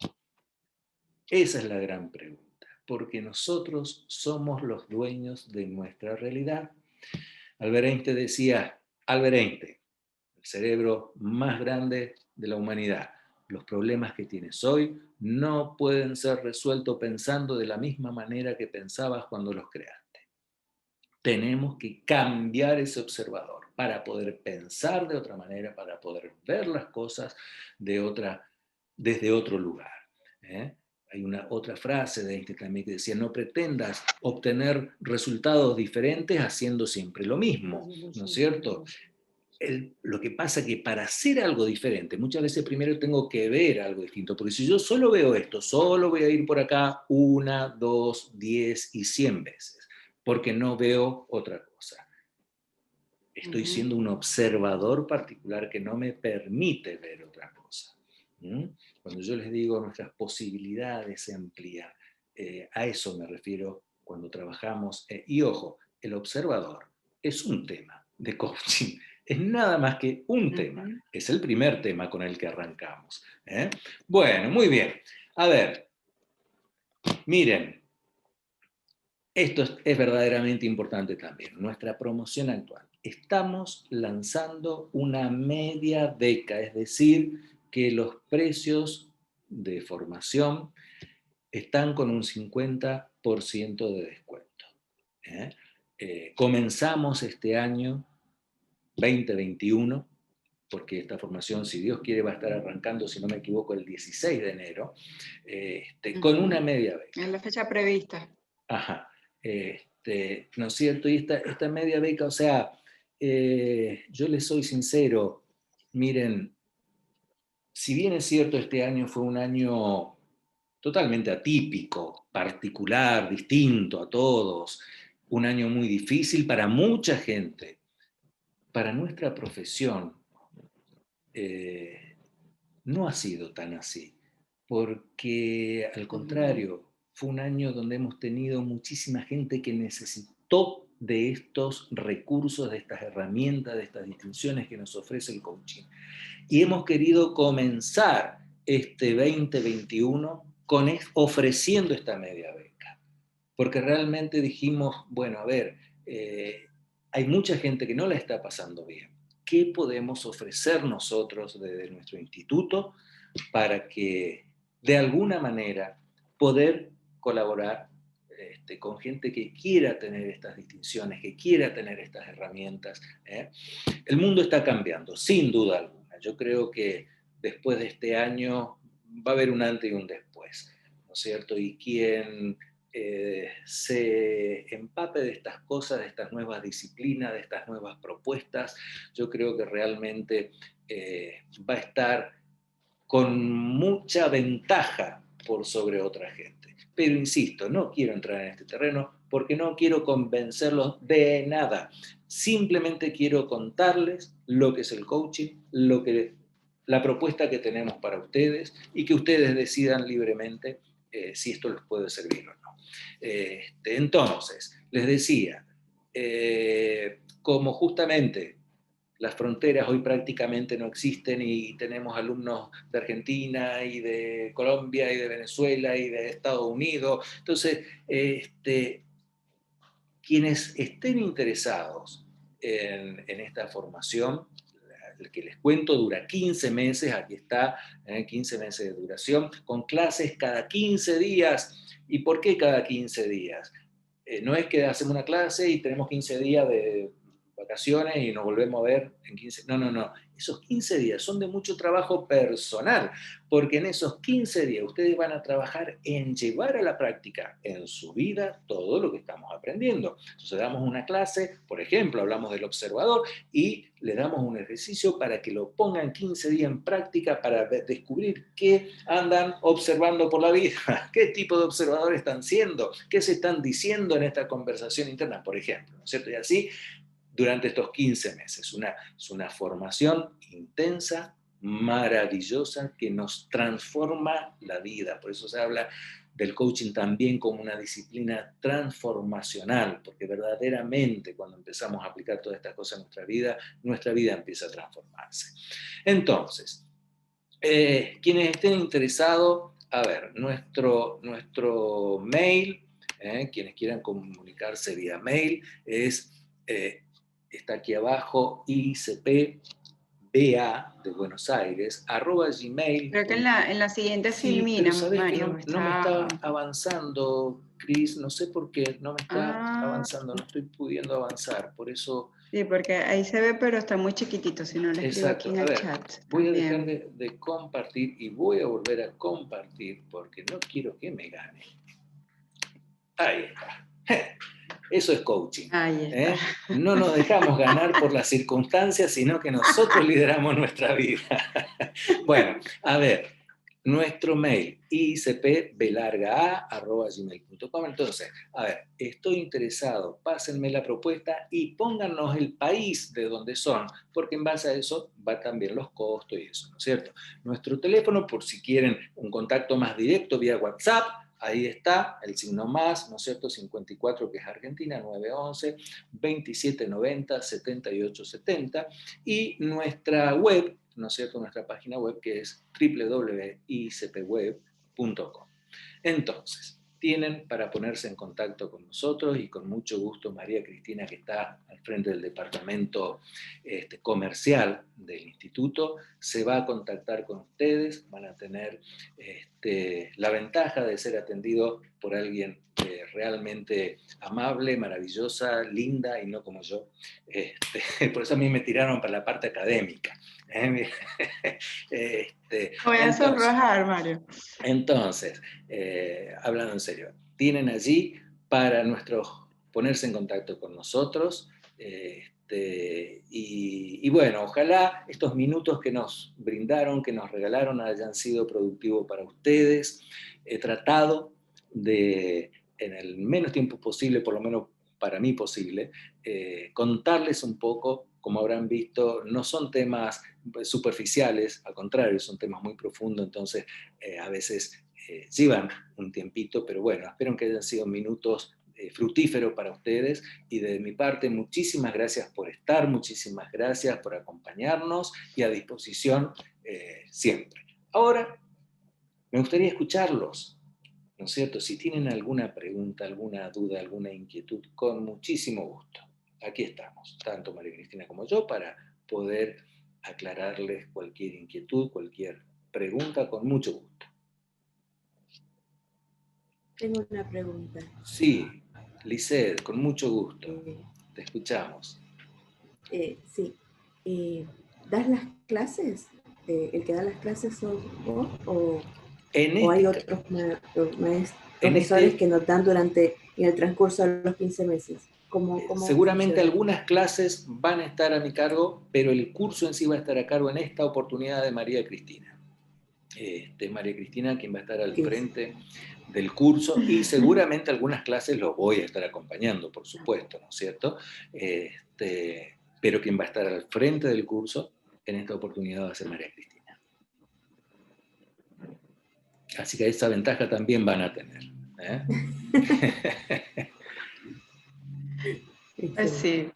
Esa es la gran pregunta, porque nosotros somos los dueños de nuestra realidad. Albert Einstein decía, Albert Einstein, el cerebro más grande de la humanidad, los problemas que tienes hoy no pueden ser resueltos pensando de la misma manera que pensabas cuando los creaste. Tenemos que cambiar ese observador para poder pensar de otra manera, para poder ver las cosas desde otro lugar. Hay otra frase de Einstein también que decía, no pretendas obtener resultados diferentes haciendo siempre lo mismo, ¿no es cierto? Lo que pasa es que para hacer algo diferente, muchas veces primero tengo que ver algo distinto, porque si yo solo veo esto, solo voy a ir por acá 1, 2, 10 y 100 veces, porque no veo otra cosa. Estoy siendo un observador particular que no me permite ver otra cosa. Cuando yo les digo nuestras posibilidades se amplían, a eso me refiero cuando trabajamos. Y ojo, el observador es un tema de coaching. Es nada más que un tema. Es el primer tema con el que arrancamos. Bueno, muy bien. A ver, miren, esto es verdaderamente importante también. Nuestra promoción actual. Estamos lanzando una media beca, es decir, que los precios de formación están con un 50% de descuento. Comenzamos este año 2021, porque esta formación, si Dios quiere, va a estar arrancando, si no me equivoco, el 16 de enero, con una media beca. Es la fecha prevista. Ajá. ¿No es cierto? Y esta media beca, o sea, yo les soy sincero, miren, si bien es cierto, este año fue un año totalmente atípico, particular, distinto a todos, un año muy difícil para mucha gente, para nuestra profesión no ha sido tan así, porque al contrario, fue un año donde hemos tenido muchísima gente que necesitó de estos recursos, de estas herramientas, de estas distinciones que nos ofrece el coaching. Y hemos querido comenzar este 2021 ofreciendo esta media beca, porque realmente dijimos, bueno, a ver, hay mucha gente que no la está pasando bien. ¿Qué podemos ofrecer nosotros desde nuestro instituto para que de alguna manera poder colaborar con gente que quiera tener estas distinciones, que quiera tener estas herramientas? El mundo está cambiando, sin duda alguna. Yo creo que después de este año va a haber un antes y un después, ¿no es cierto? Y quien se empape de estas cosas, de estas nuevas disciplinas, de estas nuevas propuestas, yo creo que realmente va a estar con mucha ventaja por sobre otra gente. Pero insisto, no quiero entrar en este terreno porque no quiero convencerlos de nada. Simplemente quiero contarles lo que es el coaching, la propuesta que tenemos para ustedes y que ustedes decidan libremente si esto les puede servir o no. Entonces, les decía, como justamente las fronteras hoy prácticamente no existen y tenemos alumnos de Argentina y de Colombia y de Venezuela y de Estados Unidos. Entonces, quienes estén interesados en esta formación, el que les cuento dura 15 meses, aquí está, 15 meses de duración, con clases cada 15 días. ¿Y por qué cada 15 días? No es que hacemos una clase y tenemos 15 días vacaciones y nos volvemos a ver en 15. No. Esos 15 días son de mucho trabajo personal, porque en esos 15 días ustedes van a trabajar en llevar a la práctica en su vida todo lo que estamos aprendiendo. Entonces damos una clase, por ejemplo, hablamos del observador y le damos un ejercicio para que lo pongan 15 días en práctica para descubrir qué andan observando por la vida, qué tipo de observadores están siendo, qué se están diciendo en esta conversación interna, por ejemplo, ¿no es cierto? Y así durante estos 15 meses. Es una formación intensa, maravillosa, que nos transforma la vida. Por eso se habla del coaching también como una disciplina transformacional, porque verdaderamente cuando empezamos a aplicar todas estas cosas en nuestra vida empieza a transformarse. Entonces, quienes estén interesados, a ver, nuestro mail, quienes quieran comunicarse vía mail, está aquí abajo, ICPBA de Buenos Aires, @gmail. Creo que en la siguiente Sí, Silmina, pero sabes que Mario. no me está avanzando, Cris, no sé por qué no me está avanzando, no estoy pudiendo avanzar, por eso... Sí, porque ahí se ve, pero está muy chiquitito, si no lo escribo aquí en el chat. Voy a dejar de compartir y voy a volver a compartir porque no quiero que me gane. Ahí está. Eso es coaching. Ahí está. No nos dejamos ganar por las circunstancias, sino que nosotros lideramos nuestra vida. Bueno, a ver, nuestro mail, icpbelargaa@gmail.com. Entonces, a ver, estoy interesado, pásenme la propuesta y pónganos el país de donde son, porque en base a eso va también los costos y eso, ¿no es cierto? Nuestro teléfono, por si quieren un contacto más directo vía WhatsApp, ahí está, el signo más, ¿no es cierto? 54, que es Argentina, 911-2790-7870. Y nuestra web, ¿no es cierto? Nuestra página web, que es www.icpweb.com. Entonces, tienen para ponerse en contacto con nosotros y con mucho gusto María Cristina, que está al frente del departamento comercial del instituto, se va a contactar con ustedes, van a tener la ventaja de ser atendido por alguien realmente amable, maravillosa, linda y no como yo. Por eso a mí me tiraron para la parte académica. Voy a sonrojar, Mario. Entonces, hablando en serio, tienen allí para ponerse en contacto con nosotros. Y bueno, ojalá estos minutos que nos brindaron, que nos regalaron, hayan sido productivos para ustedes. He tratado de, en el menos tiempo posible, por lo menos para mí posible, contarles un poco. Como habrán visto, no son temas superficiales, al contrario, son temas muy profundos, entonces a veces llevan un tiempito, pero bueno, espero que hayan sido minutos fructíferos para ustedes, y de mi parte, muchísimas gracias por estar, muchísimas gracias por acompañarnos, y a disposición siempre. Ahora, me gustaría escucharlos, ¿no es cierto? Si tienen alguna pregunta, alguna duda, alguna inquietud, con muchísimo gusto. Aquí estamos, tanto María Cristina como yo, para poder aclararles cualquier inquietud, cualquier pregunta, con mucho gusto. Tengo una pregunta. Sí, Lisset, con mucho gusto. Te escuchamos. Sí. ¿Das las clases? ¿El que da las clases sos vos? ¿O hay otros profesores que nos dan en el transcurso de los 15 meses? ¿Cómo seguramente funciona? algunas clases van a estar a mi cargo, pero el curso en sí va a estar a cargo en esta oportunidad de María Cristina. María Cristina, quien va a estar al frente del curso, y seguramente algunas clases los voy a estar acompañando, por supuesto, ¿no es cierto? Pero quien va a estar al frente del curso en esta oportunidad va a ser María Cristina. Así que esa ventaja también van a tener. Sí.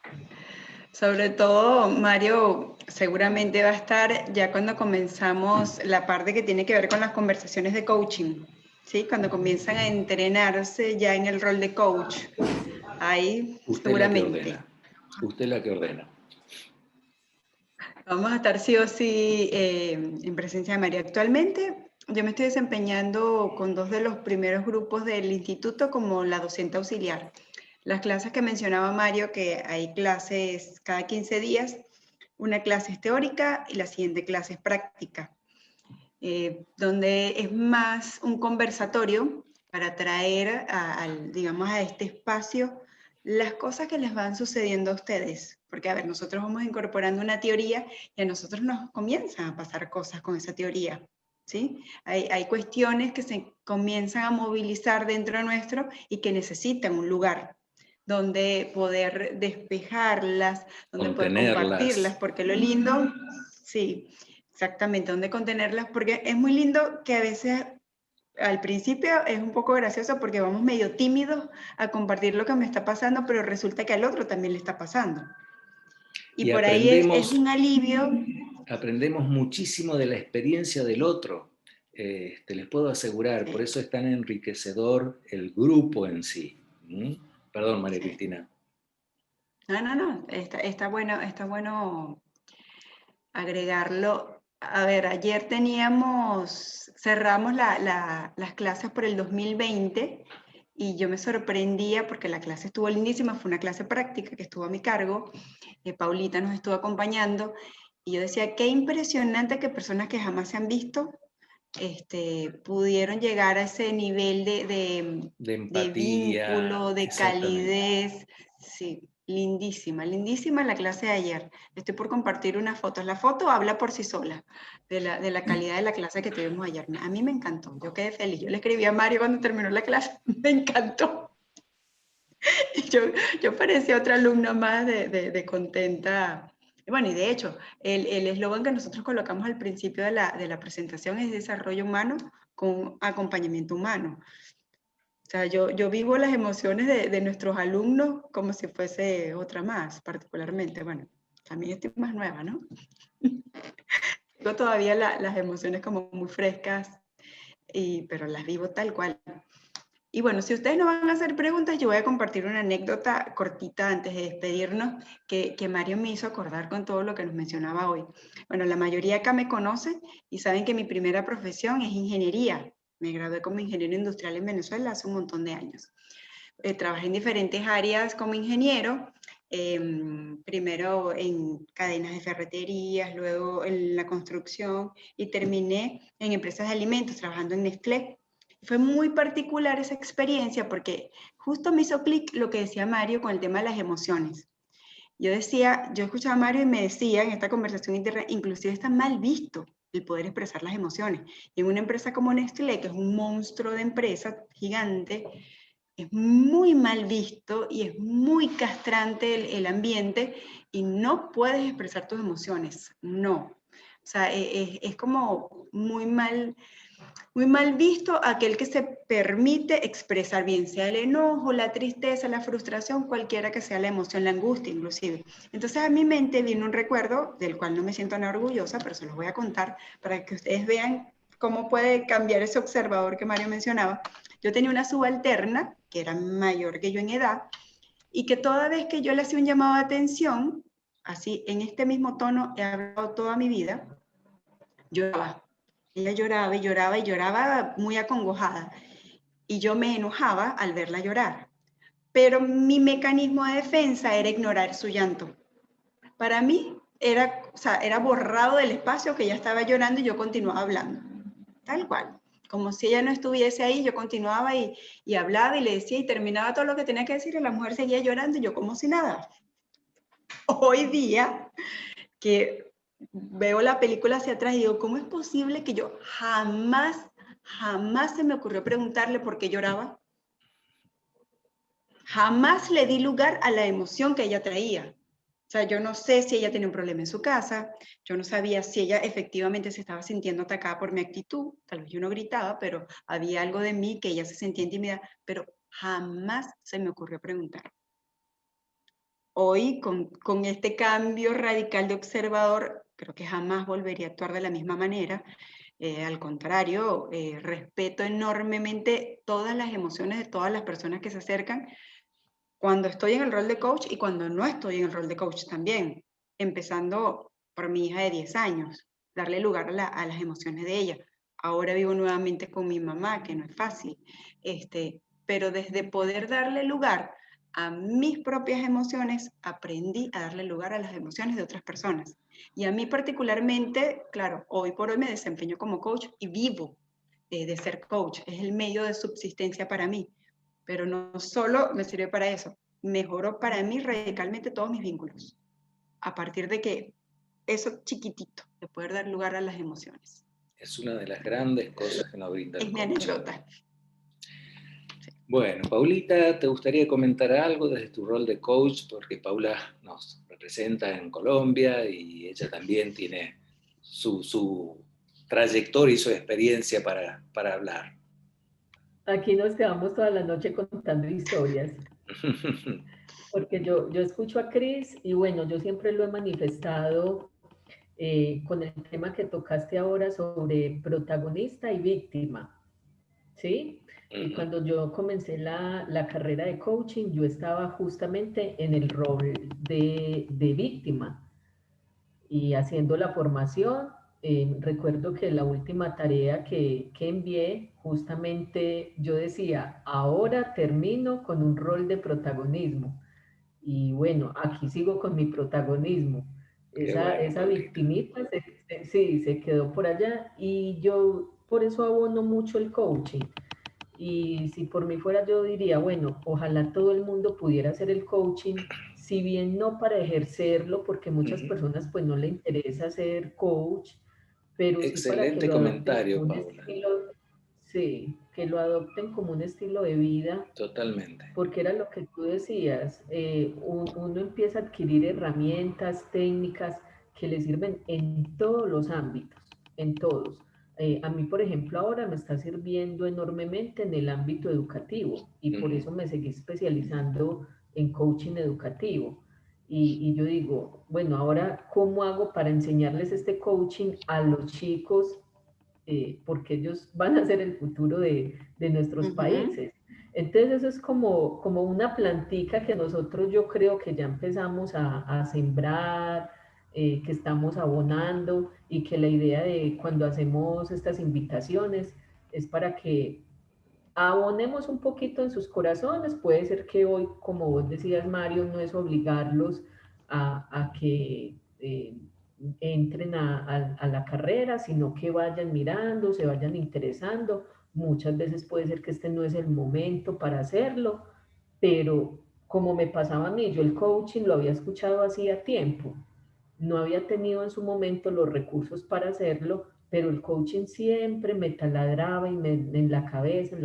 Sobre todo, Mario seguramente va a estar ya cuando comenzamos la parte que tiene que ver con las conversaciones de coaching, ¿sí? Cuando comienzan a entrenarse ya en el rol de coach. Ahí Usted seguramente. Usted la que ordena. Vamos a estar sí o sí en presencia de María. Actualmente yo me estoy desempeñando con 2 de los primeros grupos del instituto como la docente auxiliar. Las clases que mencionaba Mario, que hay clases cada 15 días, una clase es teórica y la siguiente clase es práctica, donde es más un conversatorio para traer digamos, a este espacio las cosas que les van sucediendo a ustedes. Porque, a ver, nosotros vamos incorporando una teoría y a nosotros nos comienzan a pasar cosas con esa teoría, ¿sí? Hay cuestiones que se comienzan a movilizar dentro nuestro y que necesitan un lugar donde poder despejarlas, donde poder compartirlas, porque lo lindo, sí, exactamente, donde contenerlas, porque es muy lindo que a veces al principio es un poco gracioso porque vamos medio tímidos a compartir lo que me está pasando, pero resulta que al otro también le está pasando. Y por ahí es un alivio. Aprendemos muchísimo de la experiencia del otro, les puedo asegurar, sí. Por eso es tan enriquecedor el grupo en sí. Perdón, María Cristina. No, está bueno agregarlo. A ver, ayer cerramos las clases por el 2020 y yo me sorprendía porque la clase estuvo lindísima, fue una clase práctica que estuvo a mi cargo, Paulita nos estuvo acompañando y yo decía, qué impresionante que personas que jamás se han visto pudieron llegar a ese nivel de empatía, de vínculo, de calidez. Sí, lindísima la clase de ayer. Estoy por compartir unas fotos. La foto habla por sí sola de la calidad de la clase que tuvimos ayer. A mí me encantó, yo quedé feliz. Yo le escribí a Mario cuando terminó la clase, me encantó. Yo parecía otra alumna más de contenta. Bueno, y de hecho, el eslogan que nosotros colocamos al principio de la presentación es desarrollo humano con acompañamiento humano. O sea, yo vivo las emociones de nuestros alumnos como si fuese otra más, particularmente. Bueno, también estoy más nueva, ¿no? Tengo todavía las emociones como muy frescas, pero las vivo tal cual. Y bueno, si ustedes no van a hacer preguntas, yo voy a compartir una anécdota cortita antes de despedirnos que Mario me hizo acordar con todo lo que nos mencionaba hoy. Bueno, la mayoría acá me conoce y saben que mi primera profesión es ingeniería. Me gradué como ingeniero industrial en Venezuela hace un montón de años. Trabajé en diferentes áreas como ingeniero, primero en cadenas de ferreterías, luego en la construcción y terminé en empresas de alimentos, trabajando en Nestlé. Fue muy particular esa experiencia porque justo me hizo clic lo que decía Mario con el tema de las emociones. Yo escuchaba a Mario y me decía en esta conversación interna, inclusive está mal visto el poder expresar las emociones. Y en una empresa como Nestlé, que es un monstruo de empresa gigante, es muy mal visto y es muy castrante el ambiente y no puedes expresar tus emociones, no. O sea, es como muy mal visto aquel que se permite expresar bien sea el enojo, la tristeza, la frustración, cualquiera que sea la emoción, la angustia inclusive. Entonces a mi mente vino un recuerdo del cual no me siento nada orgullosa, pero se los voy a contar para que ustedes vean cómo puede cambiar ese observador que Mario mencionaba. Yo tenía una subalterna que era mayor que yo en edad y que toda vez que yo le hacía un llamado de atención, así en este mismo tono he hablado toda mi vida, lloraba. Ella lloraba y lloraba y lloraba muy acongojada. Y yo me enojaba al verla llorar. Pero mi mecanismo de defensa era ignorar su llanto. Para mí era borrado del espacio que ella estaba llorando y yo continuaba hablando. Tal cual. Como si ella no estuviese ahí, yo continuaba y hablaba y le decía y terminaba todo lo que tenía que decir y la mujer seguía llorando y yo como si nada. Hoy día que veo la película hacia atrás y digo, ¿cómo es posible que yo jamás se me ocurrió preguntarle por qué lloraba? Jamás le di lugar a la emoción que ella traía. O sea, yo no sé si ella tenía un problema en su casa, yo no sabía si ella efectivamente se estaba sintiendo atacada por mi actitud, tal vez yo no gritaba, pero había algo de mí que ella se sentía intimidada, pero jamás se me ocurrió preguntar. Hoy, con este cambio radical de observador, creo que jamás volvería a actuar de la misma manera. Al contrario, respeto enormemente todas las emociones de todas las personas que se acercan cuando estoy en el rol de coach y cuando no estoy en el rol de coach también, empezando por mi hija de 10 años, darle lugar a las emociones de ella. Ahora vivo nuevamente con mi mamá, que no es fácil, pero desde poder darle lugar a mis propias emociones, aprendí a darle lugar a las emociones de otras personas. Y a mí particularmente, claro, hoy por hoy me desempeño como coach y vivo de ser coach. Es el medio de subsistencia para mí. Pero no solo me sirve para eso, mejoró para mí radicalmente todos mis vínculos. A partir de que eso chiquitito, de poder dar lugar a las emociones. Es una de las grandes cosas que nos brinda el coaching. coaching. Es mi anécdota. Bueno, Paulita, ¿te gustaría comentar algo desde tu rol de coach? Porque Paula nos representa en Colombia y ella también tiene su trayectoria y su experiencia para hablar. Aquí nos quedamos toda la noche contando historias. Porque yo escucho a Cris y bueno, yo siempre lo he manifestado con el tema que tocaste ahora sobre protagonista y víctima, ¿sí? Y cuando yo comencé la carrera de coaching, yo estaba justamente en el rol de víctima y haciendo la formación. Recuerdo que la última tarea que envié, justamente yo decía, ahora termino con un rol de protagonismo. Y bueno, aquí sigo con mi protagonismo. Esa victimita sí, se quedó por allá y yo por eso abono mucho el coaching. Y si por mí fuera yo diría, bueno, ojalá todo el mundo pudiera hacer el coaching, si bien no para ejercerlo, porque muchas personas pues no le interesa ser coach, pero sí para que Excelente lo adopten comentario, como un Paula. estilo, sí, que lo adopten como un estilo de vida. Totalmente. Porque era lo que tú decías, uno empieza a adquirir herramientas, técnicas que le sirven en todos los ámbitos, en todos. A mí, por ejemplo, ahora me está sirviendo enormemente en el ámbito educativo y por eso me seguí especializando en coaching educativo. Y yo digo, bueno, ahora, ¿cómo hago para enseñarles este coaching a los chicos? Porque ellos van a ser el futuro de nuestros países. Entonces eso es como una plantica que nosotros yo creo que ya empezamos a sembrar, que estamos abonando y que la idea de cuando hacemos estas invitaciones es para que abonemos un poquito en sus corazones. Puede ser que hoy, como vos decías, Mario, no es obligarlos a que entren a la carrera, sino que vayan mirando, se vayan interesando. Muchas veces puede ser que este no es el momento para hacerlo, pero como me pasaba a mí, yo el coaching lo había escuchado hacía tiempo, no había tenido en su momento los recursos para hacerlo, pero el coaching siempre me taladraba y en la cabeza,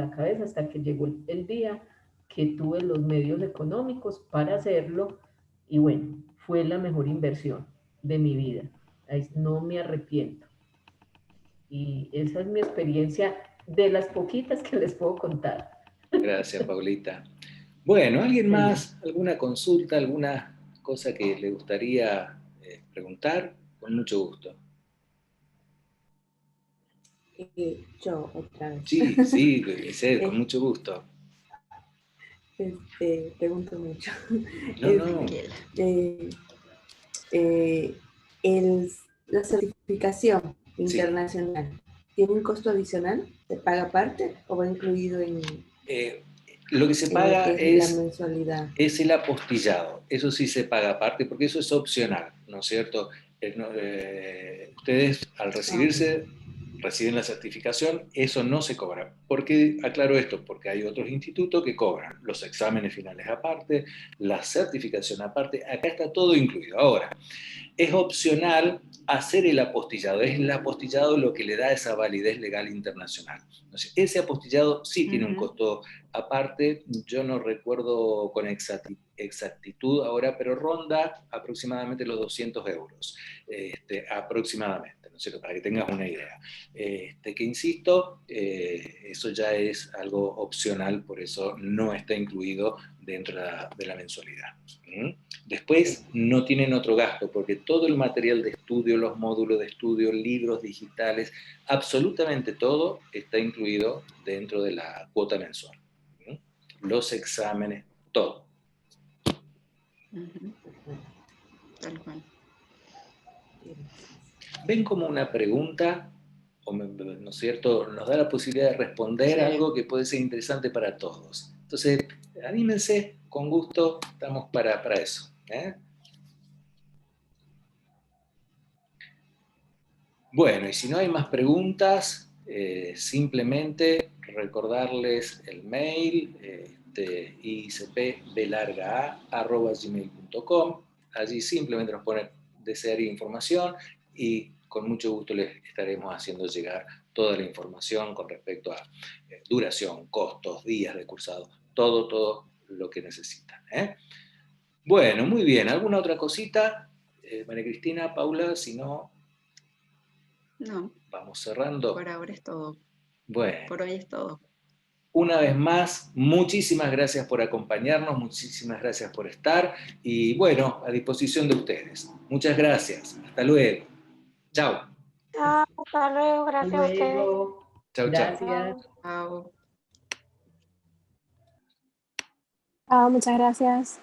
hasta que llegó el día que tuve los medios económicos para hacerlo y bueno, fue la mejor inversión de mi vida. No me arrepiento. Y esa es mi experiencia de las poquitas que les puedo contar. Gracias, Paulita. Bueno, ¿alguien más? ¿Alguna consulta? ¿Alguna cosa que le gustaría preguntar? Con mucho gusto. Yo, otra vez. Sí, con mucho gusto. Pregunto mucho. No. La certificación internacional, ¿tiene un costo adicional? ¿Se paga aparte o va incluido en...? Lo que se paga es la mensualidad? Es el apostillado. Eso sí se paga aparte porque eso es opcional, ¿no es cierto? Ustedes al recibirse reciben la certificación, eso no se cobra. ¿Por qué aclaro esto? Porque hay otros institutos que cobran los exámenes finales aparte, la certificación aparte, acá está todo incluido. Ahora, es opcional hacer el apostillado, es el apostillado lo que le da esa validez legal internacional. Entonces, ese apostillado sí tiene un costo aparte, yo no recuerdo con exactitud ahora, pero ronda aproximadamente los 200 euros, aproximadamente, ¿no es cierto? Para que tengas una idea. Que insisto, eso ya es algo opcional, por eso no está incluido dentro de la mensualidad. Después no tienen otro gasto, porque todo el material de estudio, los módulos de estudio, libros digitales, absolutamente todo está incluido dentro de la cuota mensual. Los exámenes, todo. Tal cual. ¿Ven como una pregunta, ¿no es cierto?, nos da la posibilidad de responder algo que puede ser interesante para todos? Entonces, anímense, con gusto, estamos para eso. Bueno, y si no hay más preguntas, simplemente recordarles el mail, icpblargaa@gmail.com. Allí simplemente nos ponen desear información y con mucho gusto les estaremos haciendo llegar toda la información con respecto a duración, costos, días de cursado, todo lo que necesitan. Bueno, muy bien. ¿Alguna otra cosita? María Cristina, Paula, si no... No. Vamos cerrando. Por ahora es todo. Bueno. Por hoy es todo. Una vez más, muchísimas gracias por acompañarnos, muchísimas gracias por estar y bueno, a disposición de ustedes. Muchas gracias. Hasta luego. Chao. Hasta luego, gracias a ustedes. Chao, Gracias. Chao. Muchas gracias.